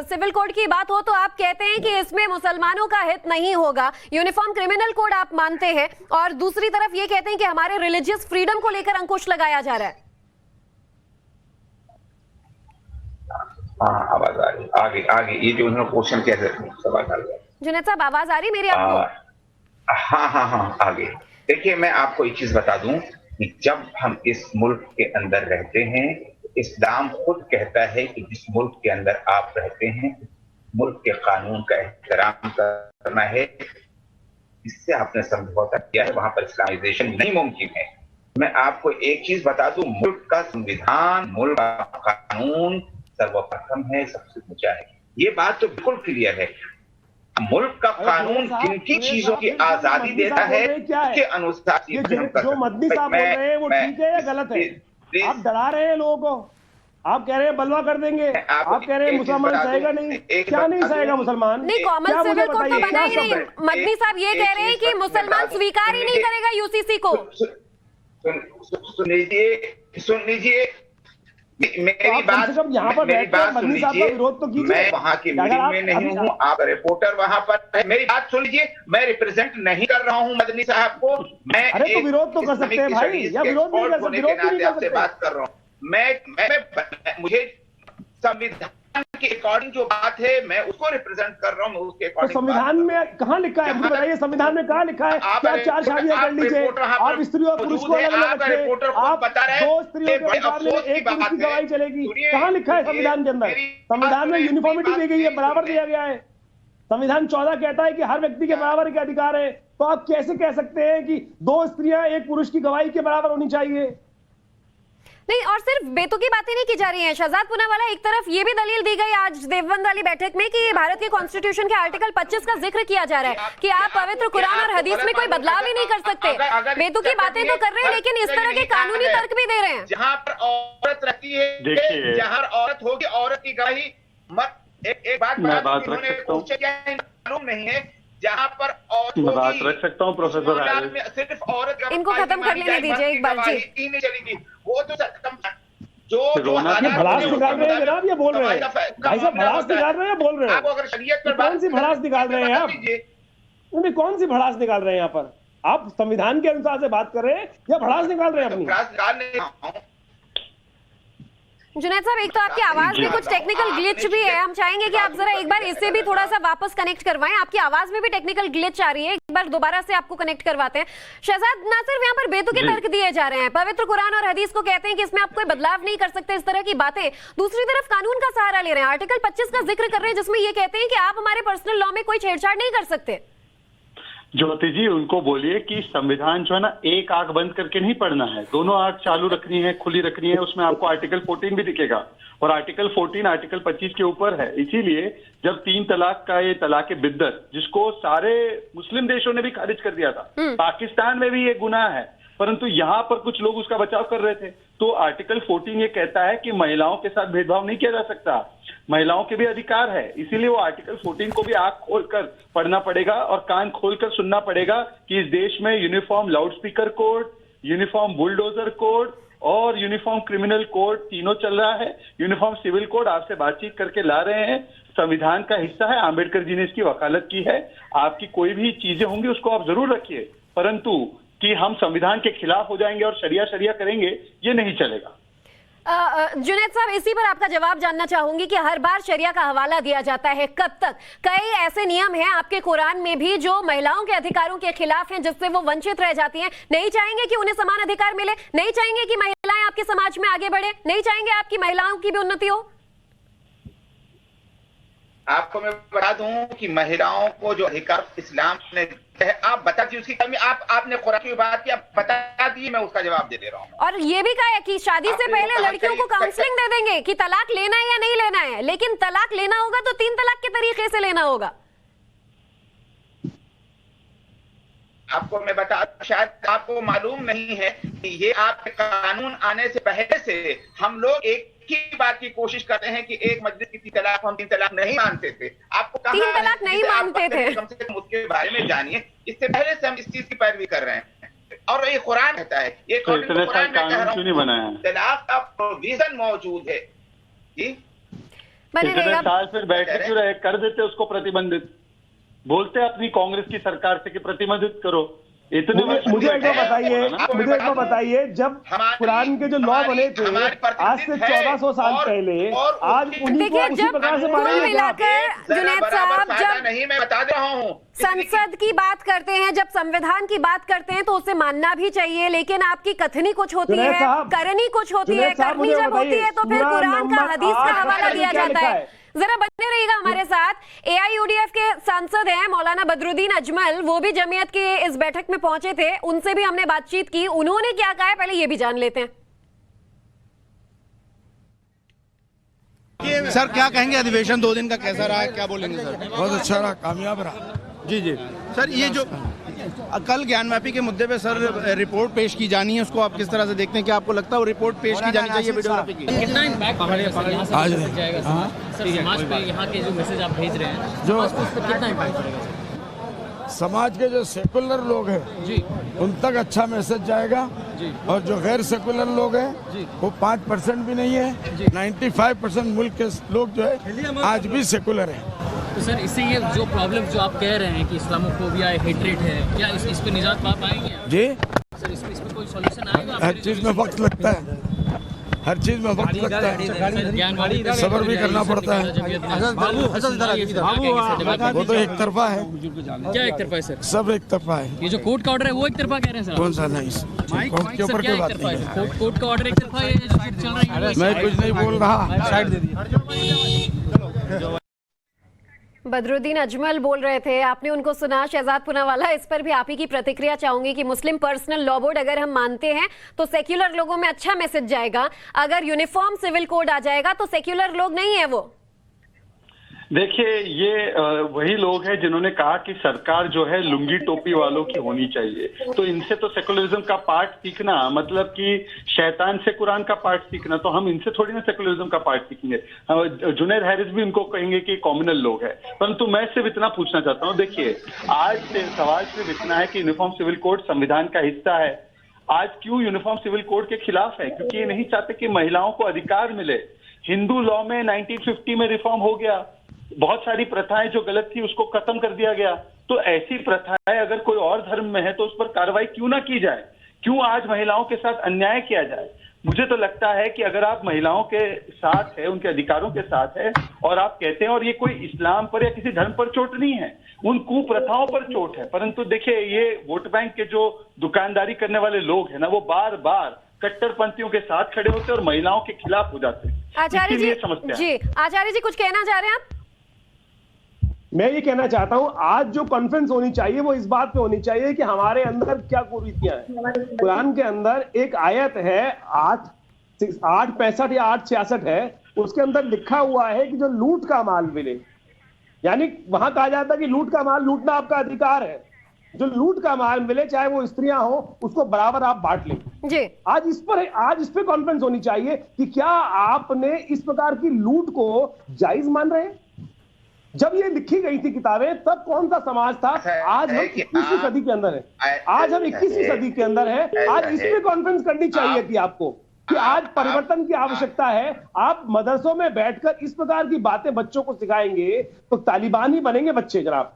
सिविल कोड की बात हो तो आप कहते हैं कि इसमें मुसलमानों का हित नहीं होगा, यूनिफॉर्म क्रिमिनल कोड आप मानते हैं, और दूसरी तरफ ये कहते हैं कि हमारे रिलीजियस फ्रीडम को लेकर अंकुश लगाया जा रहा है। हाँ, आवाज आ रही। आगे ये जो उन्होंने क्वेश्चन किया सवाल डाल दिया। जुनैद साहब, आवाज आ रही मेरी आपको? हाँ, आगे देखिए, मैं आपको एक चीज बता दूं कि जब हम इस मुल्क के अंदर रहते हैं, इस्लाम खुद कहता है कि जिस मुल्क के अंदर आप रहते हैं, मुल्क के कानून का एहतराम करना है। इससे आपने समझौता किया है, वहां पर इस्लामाइजेशन नहीं मुमकिन है। मैं आपको एक चीज बता दूं, मुल्क का संविधान, मुल्क का कानून सर्वप्रथम है, सबसे ऊंचा है। ये बात तो बिल्कुल क्लियर है। मुल्क का कानून किन किन चीजों की आजादी देता है, उसके अनुसार जो मदनी साहब बोल रहे हैं वो ठीक है या गलत है? आप डरा रहे हैं लोगों को, आप कह रहे हैं बलवा कर देंगे, आप कह रहे हैं मुसलमान सहेगा नहीं। क्या नहीं सहेगा मुसलमान? नहीं, कॉमन सिविल कोड तो बना ही नहीं। मदनी साहब ये कह रहे हैं कि मुसलमान स्वीकार ही नहीं करेगा यूसीसी को। सुन लीजिए मेरी बात, यहाँ पर मेरी बात सुन लीजिए। विरोध तो कीजिए। मैं वहाँ की मीटिंग में नहीं हूँ, आप रिपोर्टर वहाँ पर है। मेरी बात सुन लीजिए, मैं रिप्रेजेंट नहीं कर रहा हूँ मदनी साहब को। मैं अरे तो विरोध तो कर सकते हैं भाई, या विरोध नहीं कर सकते? आपसे बात कर रहा हूँ मैं मुझे संविधान के अकॉर्डिंग जो बात है मैं उसको रिप्रेजेंट कर रहा हूँ, मैं उसके अकॉर्डिंग। तो संविधान में कहाँ लिखा है, मुझे बताइए, संविधान में कहाँ लिखा है कि आप 4 शादियां कर लीजिए, आप स्त्री और पुरुष को अलग अलग रखें, आप 2 स्त्रियों के मुकाबले 1 पुरुष की गवाही चलेगी? कहाँ लिखा है संविधान के अंदर? संविधान में यूनिफॉर्मिटी दी गई है, बराबर दिया गया है। संविधान 14 कहता है कि हर व्यक्ति के बराबर के अधिकार है। तो आप कैसे कह सकते हैं कि 2 स्त्रियां 1 पुरुष की गवाही के बराबर होनी चाहिए? नहीं, और सिर्फ बेतुकी बातें नहीं की जा रही हैं। शहजाद पूनावाला, एक तरफ ये भी दलील दी गई आज देवबंद वाली बैठक में कि भारत के कॉन्स्टिट्यूशन के आर्टिकल 25 का जिक्र किया जा रहा है कि आप पवित्र कुरान और हदीस में कोई बदलाव ही नहीं कर सकते। बेतुकी बातें तो कर रहे हैं, लेकिन इस तरह के कानूनी तर्क भी दे रहे हैं। जहाँ पर औरत रहती है, जहाँ औरत होगी, औरत की गवाही मत। एक बात मालूम नहीं है, जहाँ पर मैं बात रख सकता हूँ प्रोफेसर, सिर्फ औरत इनको खत्म कर लेने दीजिए एक बार जी। नहीं चलेगी वो तो जो भड़ास निकाल रहे हैं जनाब, ये बोल रहे हैं भाई साहब, भड़ास निकाल रहे हैं, बोल रहे हैं। आप अगर शरीयत पर कौन सी भड़ास निकाल रहे हैं आप? नहीं, कौन सी भड़ास निकाल रहे हैं यहाँ पर? आप संविधान के अनुसार से बात कर रहे हैं या भड़ास निकाल रहे हैं अपनी? जुनैद साहब, एक तो आपकी आवाज में कुछ टेक्निकल ग्लिच भी है, हम चाहेंगे कि आप जरा एक बार इससे भी थोड़ा सा वापस कनेक्ट करवाएं। आपकी आवाज में भी टेक्निकल ग्लिच आ रही है, एक बार दोबारा से आपको कनेक्ट करवाते हैं। शहजाद, ना सिर्फ यहाँ पर बेतुके तर्क दिए जा रहे हैं, पवित्र कुरान और हदीस को कहते हैं कि इसमें आप कोई बदलाव नहीं कर सकते, इस तरह की बातें। दूसरी तरफ कानून का सहारा ले रहे हैं, आर्टिकल 25 का जिक्र कर रहे हैं, जिसमें ये कहते हैं कि आप हमारे पर्सनल लॉ में कोई छेड़छाड़ नहीं कर सकते। ज्योति जी, उनको बोलिए कि संविधान जो है ना, एक आंख बंद करके नहीं पढ़ना है, दोनों आंख चालू रखनी है, खुली रखनी है। उसमें आपको आर्टिकल 14 भी दिखेगा, और आर्टिकल 14 आर्टिकल 25 के ऊपर है। इसीलिए जब 3 तलाक का ये तलाक बिद्दत, जिसको सारे मुस्लिम देशों ने भी खारिज कर दिया था, पाकिस्तान में भी ये गुनाह है, परंतु यहाँ पर कुछ लोग उसका बचाव कर रहे थे। तो आर्टिकल 14 ये कहता है कि महिलाओं के साथ भेदभाव नहीं किया जा सकता, महिलाओं के भी अधिकार है। इसीलिए वो आर्टिकल 14 को भी आंख खोलकर पढ़ना पड़ेगा और कान खोलकर सुनना पड़ेगा कि इस देश में uniform loudspeaker code, uniform bulldozer code और यूनिफॉर्म क्रिमिनल कोड तीनों चल रहा है। यूनिफॉर्म सिविल कोड आपसे बातचीत करके ला रहे हैं, संविधान का हिस्सा है, आम्बेडकर जी ने इसकी वकालत की है। आपकी कोई भी चीजें होंगी उसको आप जरूर रखिए, परंतु कि हम संविधान के खिलाफ हो जाएंगे और शरिया करेंगे, ये नहीं चलेगा। जुनैद साहब, इसी पर आपका जवाब जानना चाहूंगी कि हर बार शरिया का हवाला दिया जाता है, कब तक? कई ऐसे नियम हैं आपके कुरान में भी जो महिलाओं के अधिकारों के खिलाफ हैं, जिससे वो वंचित रह जाती हैं। नहीं चाहेंगे कि उन्हें समान अधिकार मिले, नहीं चाहेंगे कि महिलाएं आपके समाज में आगे बढ़े, नहीं चाहेंगे आपकी महिलाओं की भी उन्नति हो? आपको मैं बता दूं कि महिलाओं को जो अधिकार इस्लाम ने है, आप बता दी उसकी कमी, आपने कुरान की बात की, आप बता दी, मैं उसका जवाब दे रहा हूं। और ये भी कहा है कि शादी से पहले लड़कियों को काउंसलिंग दे देंगे कि तलाक लेना है या नहीं लेना है, लेकिन तलाक लेना होगा तो 3 तलाक के तरीके से लेना होगा। आपको मैं बता, शायद आपको मालूम नहीं है कि ये आपके कानून आने से पहले से हम लोग एक ही बात की कोशिश करते हैं कि एक मस्जिद की 3 तलाक, हम 3 तलाक नहीं मानते थे। आपको 3 तलाक नहीं मानते थे, कम से कम उसके बारे में जानिए। इससे पहले से हम इस चीज की पैरवी कर रहे हैं और ये कुरान कहता है, ये कुरान में कह रहा हूं, तलाक का प्रोविजन मौजूद है जी। इतने साल फिर बैठ के क्यों रहे, कर देते उसको प्रतिबंधित, बोलते अपनी कांग्रेस की सरकार से कि प्रतिबंधित करो। इतने मुझे एक बार बताइए, जब कुरान के जो लॉ बने थे आज से 1400 साल पहले, आज उन्हीं को उसी प्रकार से माना मिलाकर जुनैद साहब, जब नहीं, मैं बता रहा हूँ, संसद की बात करते हैं, जब संविधान की बात करते हैं तो उसे मानना भी चाहिए, लेकिन आपकी कथनी कुछ होती है, करनी कुछ होती है, करनी जब होती है तो फिर कुरान का, हदीस का हवाला दिया जाता है। जरा बने रहिएगा हमारे साथ। एआईयूडीएफ के सांसद हैं मौलाना बदरुद्दीन अजमल, वो भी जमीयत के इस बैठक में पहुंचे थे, उनसे भी हमने बातचीत की, उन्होंने क्या कहा है पहले ये भी जान लेते हैं। सर क्या कहेंगे, अधिवेशन 2 दिन का कैसा रहा, क्या बोलेंगे सर? बहुत अच्छा रहा, कामयाब रहा। जी जी सर, ये जो कल ज्ञानव्यापी के मुद्दे पे सर रिपोर्ट पेश की जानी है, उसको आप किस तरह से देखते हैं? क्या आपको लगता है वो रिपोर्ट पेश की जानी चाहिए वीडियोग्राफी की? कितना इम्पैक्ट आज जाएगा सर समाज पे, यहाँ के जो मैसेज आप भेज रहे हैं जो उस पर कितना इम्पैक्ट पड़ेगा? समाज के जो सेकुलर लोग हैं जी, उन तक अच्छा मैसेज जाएगा जी, और जो गैर सेकुलर लोग हैं वो 5% भी नहीं है, 95% मुल्क के लोग जो है आज भी सेकुलर हैं। तो सर इससे ये जो प्रॉब्लम जो आप कह रहे हैं कि इस्लामोफोबिया है, हेट्रेट है, क्या इस पे निजात पा पाएंगे जी? सर इस पे कोई सॉल्यूशन आएगा? हर चीज में वक्त लगता है, हर चीज में वक्त लगता है, सब्र भी करना पड़ता है। वो तो एक तरफा है। क्या एक तरफा है सर? सब एक तरफा है। ये जो कोर्ट का ऑर्डर है वो एक तरफा कह रहे हैं सर? कौन सा? नहीं, कोर्ट के ऊपर कोई बात नहीं है। कोर्ट का ऑर्डर एक तरफा है जो चल रहा है? मैं कुछ नहीं बोल रहा, साइड दे दिया। बदरुद्दीन अजमल बोल रहे थे, आपने उनको सुना। शहजाद पूनावाला, इस पर भी आप ही की प्रतिक्रिया चाहूंगी कि मुस्लिम पर्सनल लॉ बोर्ड अगर हम मानते हैं तो सेक्युलर लोगों में अच्छा मैसेज जाएगा, अगर यूनिफॉर्म सिविल कोड आ जाएगा तो सेक्युलर लोग नहीं है वो। देखिए ये वही लोग हैं जिन्होंने कहा कि सरकार जो है लुंगी टोपी वालों की होनी चाहिए, तो इनसे तो सेकुलरिज्म का पार्ट सीखना मतलब कि शैतान से कुरान का पार्ट सीखना, तो हम इनसे थोड़ी ना सेकुलरिज्म का पार्ट सीखेंगे। जुनैद हैरिस भी इनको कहेंगे कि कॉम्युनल लोग हैं, परंतु मैं सिर्फ इतना पूछना चाहता हूँ, देखिए आज से सवाल सिर्फ इतना है कि यूनिफॉर्म सिविल कोड संविधान का हिस्सा है। आज क्यों यूनिफॉर्म सिविल कोड के खिलाफ है? क्योंकि ये नहीं चाहते कि महिलाओं को अधिकार मिले। हिंदू लॉ में 1950 में रिफॉर्म हो गया, बहुत सारी प्रथाएं जो गलत थी उसको खत्म कर दिया गया, तो ऐसी प्रथाएं अगर कोई और धर्म में है तो उस पर कार्रवाई क्यों ना की जाए? क्यों आज महिलाओं के साथ अन्याय किया जाए? मुझे तो लगता है कि अगर आप महिलाओं के साथ है, उनके अधिकारों के साथ है और आप कहते हैं, और ये कोई इस्लाम पर या किसी धर्म पर चोट नहीं है, उन कुप्रथाओं पर चोट है, परंतु देखिए ये वोट बैंक के जो दुकानदारी करने वाले लोग हैं ना, वो बार बार कट्टरपंथियों के साथ खड़े होते हैं और महिलाओं के खिलाफ हो जाते हैं। आचार्य जी, आचार्य जी कुछ कहना चाह रहे हैं आप? मैं ये कहना चाहता हूं, आज जो कॉन्फ्रेंस होनी चाहिए वो इस बात पे होनी चाहिए कि हमारे अंदर क्या कुरीतियां हैं। कुरान के अंदर एक आयत है 865 या 866 है, उसके अंदर लिखा हुआ है कि जो लूट का माल मिले, यानी वहां कहा जाता है कि लूट का माल लूटना आपका अधिकार है, जो लूट का माल मिले चाहे वो स्त्रियां हो उसको बराबर आप बांट लें जी। आज इस पे कॉन्फ्रेंस होनी चाहिए कि क्या आपने इस प्रकार की लूट को जायज मान रहे हैं? जब ये लिखी गई थी किताबें तब कौन सा समाज था? आज हम 21वीं सदी के अंदर है, आज हम 21वीं सदी के अंदर है। आज इस पे कॉन्फ्रेंस करनी चाहिए थी आपको कि आज परिवर्तन की आवश्यकता है। आप मदरसों में बैठकर इस प्रकार की बातें बच्चों को सिखाएंगे तो तालिबान ही बनेंगे बच्चे। जनाब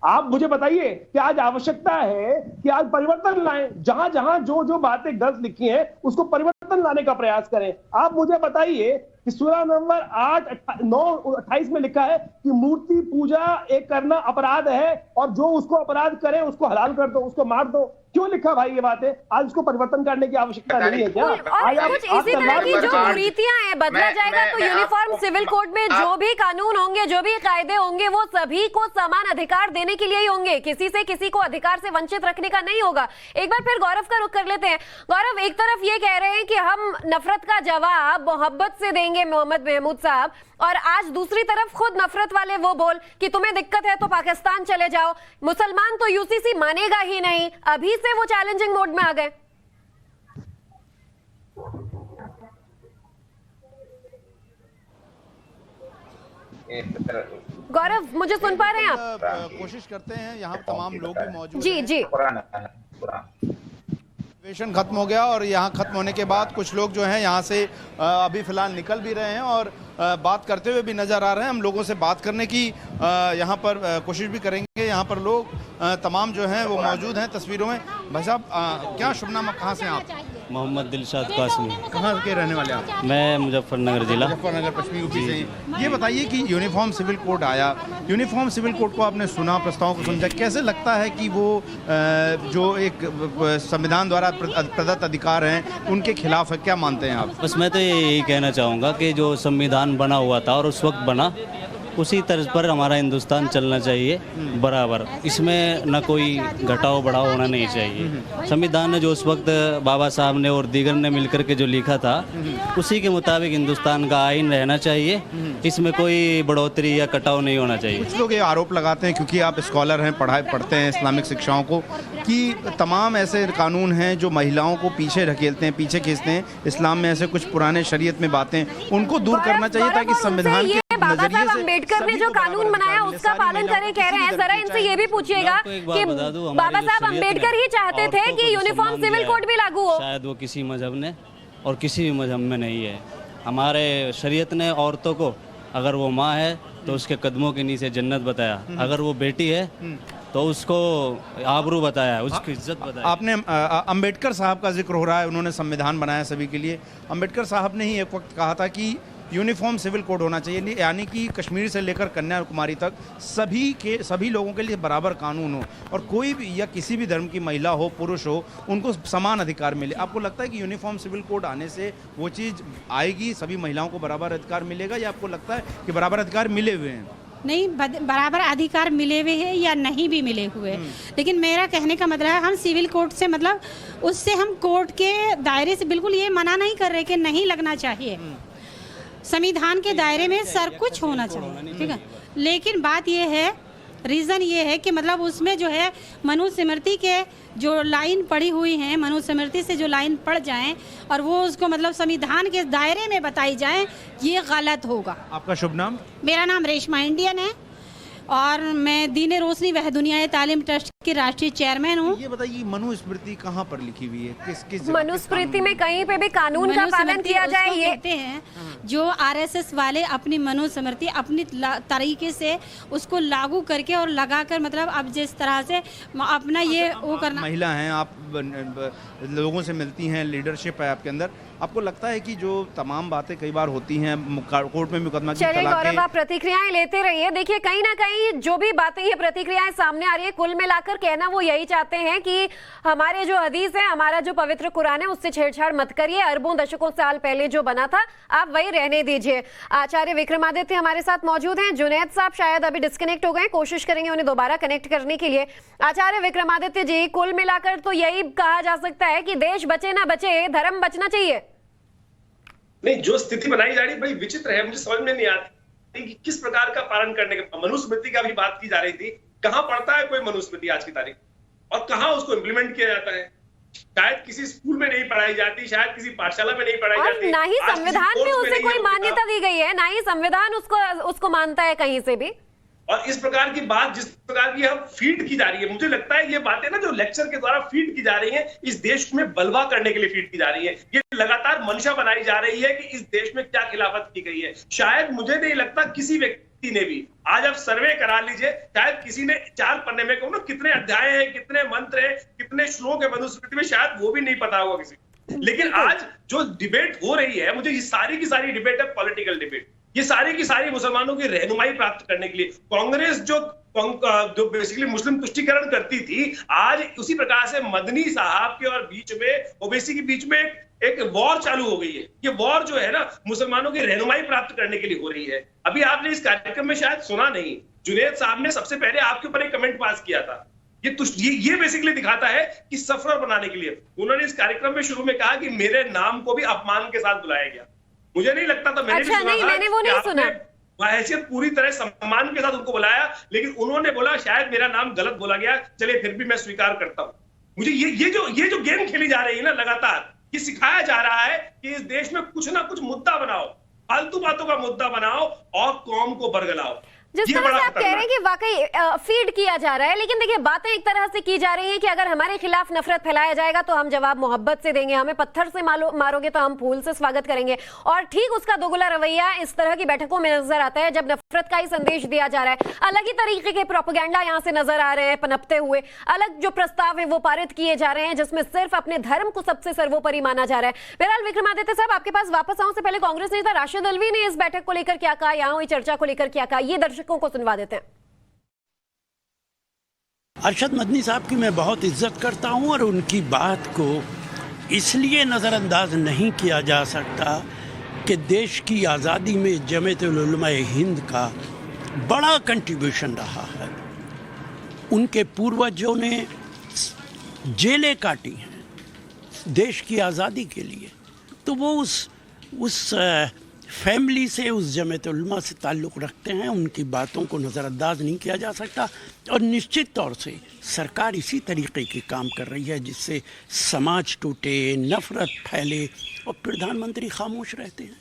आप मुझे बताइए कि आज आवश्यकता है कि आज परिवर्तन लाएं, जहां जहां जो जो बातें गलत लिखी हैं उसको परिवर्तन परिवर्तन लाने का प्रयास करें। आप मुझे बताइए कि 16 नवंबर 8-9-28 में लिखा है कि मूर्ति पूजा एक करना अपराध है और जो उसको अपराध करे उसको हलाल कर दो, उसको मार दो। क्यों लिखा भाई ये बातें? आज उसको परिवर्तन करने की आवश्यकता नहीं है क्या? और कुछ इसी तरह की जो रीतियां हैं, बदला जाएगा तो यूनिफॉर्म सिविल कोड में जो भी कानून होंगे, जो भी कायदे होंगे, वो सभी को समान अधिकार देने के लिए ही होंगे। किसी से किसी को अधिकार से वंचित रखने का नहीं होगा। एक बार फिर गौरव का रुख कर लेते हैं। गौरव, एक तरफ ये कह रहे हैं कि हम नफरत का जवाब मोहब्बत से देंगे मोहम्मद महमूद साहब, और आज दूसरी तरफ खुद नफरत वाले वो बोल कि तुम्हें दिक्कत है तो पाकिस्तान चले जाओ। मुसलमान तो यूसीसी मानेगा ही नहीं, अभी से वो चैलेंजिंग मोड में आ गए। गौरव, मुझे सुन पा रहे हैं आप? कोशिश करते हैं, यहाँ तमाम लोग भी मौजूद जी जी। अधिवेशन खत्म हो गया और यहाँ खत्म होने के बाद कुछ लोग जो हैं यहाँ से अभी फिलहाल निकल भी रहे हैं और बात करते हुए भी नजर आ रहे हैं। हम लोगों से बात करने की यहाँ पर कोशिश भी करेंगे। यहाँ पर लोग तमाम जो हैं वो मौजूद हैं तस्वीरों में। भाई साहब, क्या शुभ नाम, कहाँ से आप? मोहम्मद दिलशाद कासमी। कहाँ के रहने वाले आप? मैं मुजफ्फरनगर जिला, मुजफ्फरनगर पश्चिमी यूपी से। ये बताइए कि यूनिफॉर्म सिविल कोड आया, यूनिफॉर्म सिविल कोड को आपने सुना, प्रस्ताव को समझा, कैसे लगता है कि वो जो एक संविधान द्वारा प्रदत्त अधिकार हैं उनके खिलाफ है? क्या मानते हैं आप? बस मैं तो यही कहना चाहूँगा कि जो संविधान बना हुआ था और उस वक्त बना उसी तर्ज पर हमारा हिंदुस्तान चलना चाहिए बराबर। इसमें न कोई घटाव बढ़ाव होना नहीं चाहिए। संविधान ने जो उस वक्त बाबा साहब ने और दीगर ने मिलकर के जो लिखा था उसी के मुताबिक हिंदुस्तान का आइन रहना चाहिए। इसमें कोई बढ़ोतरी या कटाव नहीं होना चाहिए। कुछ लोग ये आरोप लगाते हैं, क्योंकि आप स्कॉलर हैं, पढ़ते हैं इस्लामिक शिक्षाओं को, कि तमाम ऐसे कानून हैं जो महिलाओं को पीछे ढकेलते हैं, पीछे खींचते हैं। इस्लाम में ऐसे कुछ पुराने शरीयत में बातें, उनको दूर करना चाहिए ताकि संविधान के बाबा साहब अम्बेडकर ने जो कानून बनाया उसका पालन करें कह रहे हैं। जरा इनसे ये भी पूछिएगा कि बाबा साहब अम्बेडकर ही चाहते थे कि यूनिफॉर्म सिविल कोड भी लागू हो। शायद वो किसी मजहब ने और किसी भी मजहब में नहीं है। हमारे शरीयत ने औरतों को अगर वो माँ है तो उसके कदमों के नीचे जन्नत बताया, अगर वो बेटी है तो उसको आबरू बताया, उसकी इज्जत बताया। आपने अम्बेडकर साहब का जिक्र हो रहा है, उन्होंने संविधान बनाया सभी के लिए। अम्बेडकर साहब ने ही एक वक्त कहा था कि यूनिफॉर्म सिविल कोड होना चाहिए, यानी कि कश्मीर से लेकर कन्याकुमारी तक सभी लोगों के लिए बराबर कानून हो और कोई भी या किसी भी धर्म की महिला हो, पुरुष हो, उनको समान अधिकार मिले। आपको लगता है कि यूनिफॉर्म सिविल कोड आने से वो चीज़ आएगी, सभी महिलाओं को बराबर अधिकार मिलेगा, या आपको लगता है कि बराबर अधिकार मिले हुए हैं? नहीं, बराबर अधिकार मिले हुए हैं या नहीं भी मिले हुए, लेकिन मेरा कहने का मतलब है हम सिविल कोड से मतलब उससे हम कोर्ट के दायरे से बिल्कुल ये मना नहीं कर रहे कि नहीं लगना चाहिए। संविधान के दायरे में सर कुछ होना चाहिए, ठीक है। लेकिन बात ये है, रीज़न ये है कि मतलब उसमें जो है मनुस्मृति के जो लाइन पड़ी हुई हैं, मनुस्मृति से जो लाइन पड़ जाएं और वो उसको मतलब संविधान के दायरे में बताई जाएं, ये गलत होगा। आपका शुभ नाम? मेरा नाम रेशमा इंडियन है और मैं दीन रोशनी वह दुनिया तालीम ट्रस्ट की राष्ट्रीय चेयरमैन हूँ। ये बताइए, मनुस्मृति कहाँ पर लिखी हुई है? किस मनुस्मृति में कहीं पे भी कानून का पालन किया जाए, ये कहते हैं। जो आरएसएस वाले अपनी मनुस्मृति अपनी तरीके से उसको लागू करके और लगाकर मतलब अब जिस तरह से अपना ये वो करना। महिला हैं आप, लोगों से मिलती हैं, लीडरशिप है आपके अंदर, आपको लगता है कि जो तमाम बातें कई बार होती हैं कोर्ट में मुकदमा की चलिए गौरव, आप प्रतिक्रियाएं लेते रहिए। देखिए, कहीं ना कहीं जो भी बातें ये प्रतिक्रियाएं सामने आ रही है, कुल मिलाकर कहना वो यही चाहते हैं कि हमारे जो हदीस है, हमारा जो पवित्र कुरान है, उससे छेड़छाड़ मत करिए। अरबों दशकों साल पहले जो बना था आप वही रहने दीजिए। आचार्य विक्रमादित्य हमारे साथ मौजूद हैं। जुनैद साहब शायद अभी डिस्कनेक्ट हो गए, कोशिश करेंगे उन्हें दोबारा कनेक्ट करने के लिए। आचार्य विक्रमादित्य जी, कुल मिलाकर तो यही कहा जा सकता है कि देश बचे ना बचे, धर्म बचना चाहिए। नहीं, जो स्थिति बनाई जा रही है बड़ी विचित्र है, मुझे समझ में नहीं आती कि किस प्रकार का पालन करने का। मनुस्मृति का भी बात की जा रही थी, कहां पढ़ता है कोई मनुस्मृति आज की तारीख, और कहां उसको इम्प्लीमेंट किया जाता है? शायद किसी स्कूल में नहीं पढ़ाई जाती, शायद किसी पाठशाला में नहीं पढ़ाई जाती, ना ही संविधान में उसे कोई मान्यता दी गई है, ना ही संविधान उसको मानता है कहीं से भी। और इस प्रकार की बात जिस प्रकार की हम फीड की जा रही है, मुझे लगता है ये बातें ना जो लेक्चर के द्वारा फीड की जा रही हैं, इस देश में बलवा करने के लिए फीड की जा रही है। ये लगातार मंशा बनाई जा रही है कि इस देश में क्या खिलाफत की गई है। शायद मुझे नहीं लगता किसी व्यक्ति ने भी, आज आप सर्वे करा लीजिए, शायद किसी ने 4 पन्ने में कहूँ ना कितने अध्याय हैं, कितने मंत्र हैं, कितने श्लोक है मनुस्मृति में, शायद वो भी नहीं पता होगा किसी। लेकिन आज जो डिबेट हो रही है, मुझे ये सारी की सारी डिबेट है पॉलिटिकल डिबेट। ये सारी की सारी मुसलमानों की रहनुमाई प्राप्त करने के लिए कांग्रेस जो बेसिकली मुस्लिम तुष्टीकरण करती थी, आज उसी प्रकार से मदनी साहब के और बीच में ओवैसी के बीच में एक वॉर चालू हो गई है। ये वॉर जो है ना, मुसलमानों की रहनुमाई प्राप्त करने के लिए हो रही है। अभी आपने इस कार्यक्रम में शायद सुना नहीं, जुनैद साहब ने सबसे पहले आपके ऊपर एक कमेंट पास किया था। ये बेसिकली दिखाता है कि सफर बनाने के लिए उन्होंने इस कार्यक्रम में शुरू में कहा कि मेरे नाम को भी अपमान के साथ बुलाया गया। मुझे नहीं लगता था, मैंने भी सुना था, मैंने वो नहीं सुना। हैसियत पूरी तरह सम्मान के साथ उनको बुलाया, लेकिन उन्होंने बोला शायद मेरा नाम गलत बोला गया, चलिए फिर भी मैं स्वीकार करता हूं। मुझे ये जो गेम खेली जा रही है ना लगातार, ये सिखाया जा रहा है कि इस देश में कुछ ना कुछ मुद्दा बनाओ, फालतू बातों का मुद्दा बनाओ और कौम को बरगलाओ। जिस तरह से आप कह रहे हैं कि वाकई फीड किया जा रहा है, लेकिन देखिए बातें एक तरह से की जा रही हैं कि अगर हमारे खिलाफ नफरत फैलाया जाएगा तो हम जवाब मोहब्बत से देंगे, हमें पत्थर से मारोगे तो हम फूल से स्वागत करेंगे। और ठीक उसका दोगला रवैया इस तरह की बैठकों में नजर आता है जब नफरत का ही संदेश दिया जा रहा है। अलग ही तरीके के प्रोपेगेंडा यहाँ से नजर आ रहे हैं पनपते हुए, अलग जो प्रस्ताव है वो पारित किए जा रहे हैं जिसमें सिर्फ अपने धर्म को सबसे सर्वोपरि माना जा रहा है। बहरहाल विक्रमादित्य साहब, आपके पास वापस आऊं से पहले कांग्रेस नेता राशिद अल्वी ने इस बैठक को लेकर क्या कहा, यहाँ हुई चर्चा को लेकर क्या कहा, ये दर्शकों को सुनवा देते हैं। अरशद मदनी साहब की मैं बहुत इज्जत करता हूं और उनकी बात को इसलिए नज़रअंदाज नहीं किया जा सकता कि देश की आज़ादी में जमीयतुल उलमा हिंद का बड़ा कंट्रीब्यूशन रहा है। उनके पूर्वजों ने जेलें काटी हैं देश की आज़ादी के लिए, तो वो उस फैमिली से, उस जमीयतुल उलमा से ताल्लुक़ रखते हैं। उनकी बातों को नज़रअंदाज नहीं किया जा सकता और निश्चित तौर से सरकार इसी तरीके के काम कर रही है जिससे समाज टूटे, नफ़रत फैले और प्रधानमंत्री खामोश रहते हैं।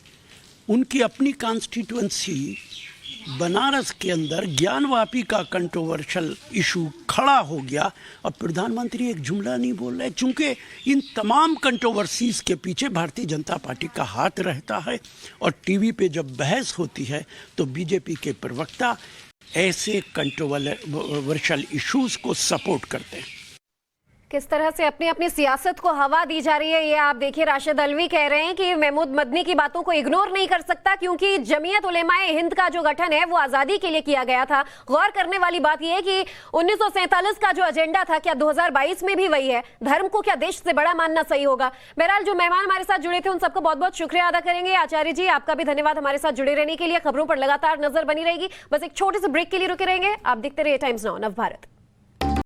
उनकी अपनी कॉन्स्टिट्यूएंसी बनारस के अंदर ज्ञानवापी का कंट्रोवर्शियल इशू खड़ा हो गया और प्रधानमंत्री एक जुमला नहीं बोल रहे, चूँकि इन तमाम कंट्रोवर्सीज़ के पीछे भारतीय जनता पार्टी का हाथ रहता है और टीवी पे जब बहस होती है तो बीजेपी के प्रवक्ता ऐसे कंट्रोवर्शियल इश्यूज़ को सपोर्ट करते हैं। किस तरह से अपनी अपनी सियासत को हवा दी जा रही है ये आप देखिए। राशिद अल्वी कह रहे हैं कि महमूद मदनी की बातों को इग्नोर नहीं कर सकता क्योंकि जमीयत उलेमाए हिंद का जो गठन है वो आज़ादी के लिए किया गया था। गौर करने वाली बात यह है कि 1947 का जो एजेंडा था क्या 2022 में भी वही है? धर्म को क्या देश से बड़ा मानना सही होगा? बहरहाल जो मेहमान हमारे साथ जुड़े थे उन सबको बहुत बहुत शुक्रिया अदा करेंगे। आचार्य जी, आपका भी धन्यवाद हमारे साथ जुड़े रहने के लिए। खबरों पर लगातार नजर बनी रहेगी, बस एक छोटे से ब्रेक के लिए रुके रहेंगे। आप देखते रहिए टाइम्स नाउ नवभारत।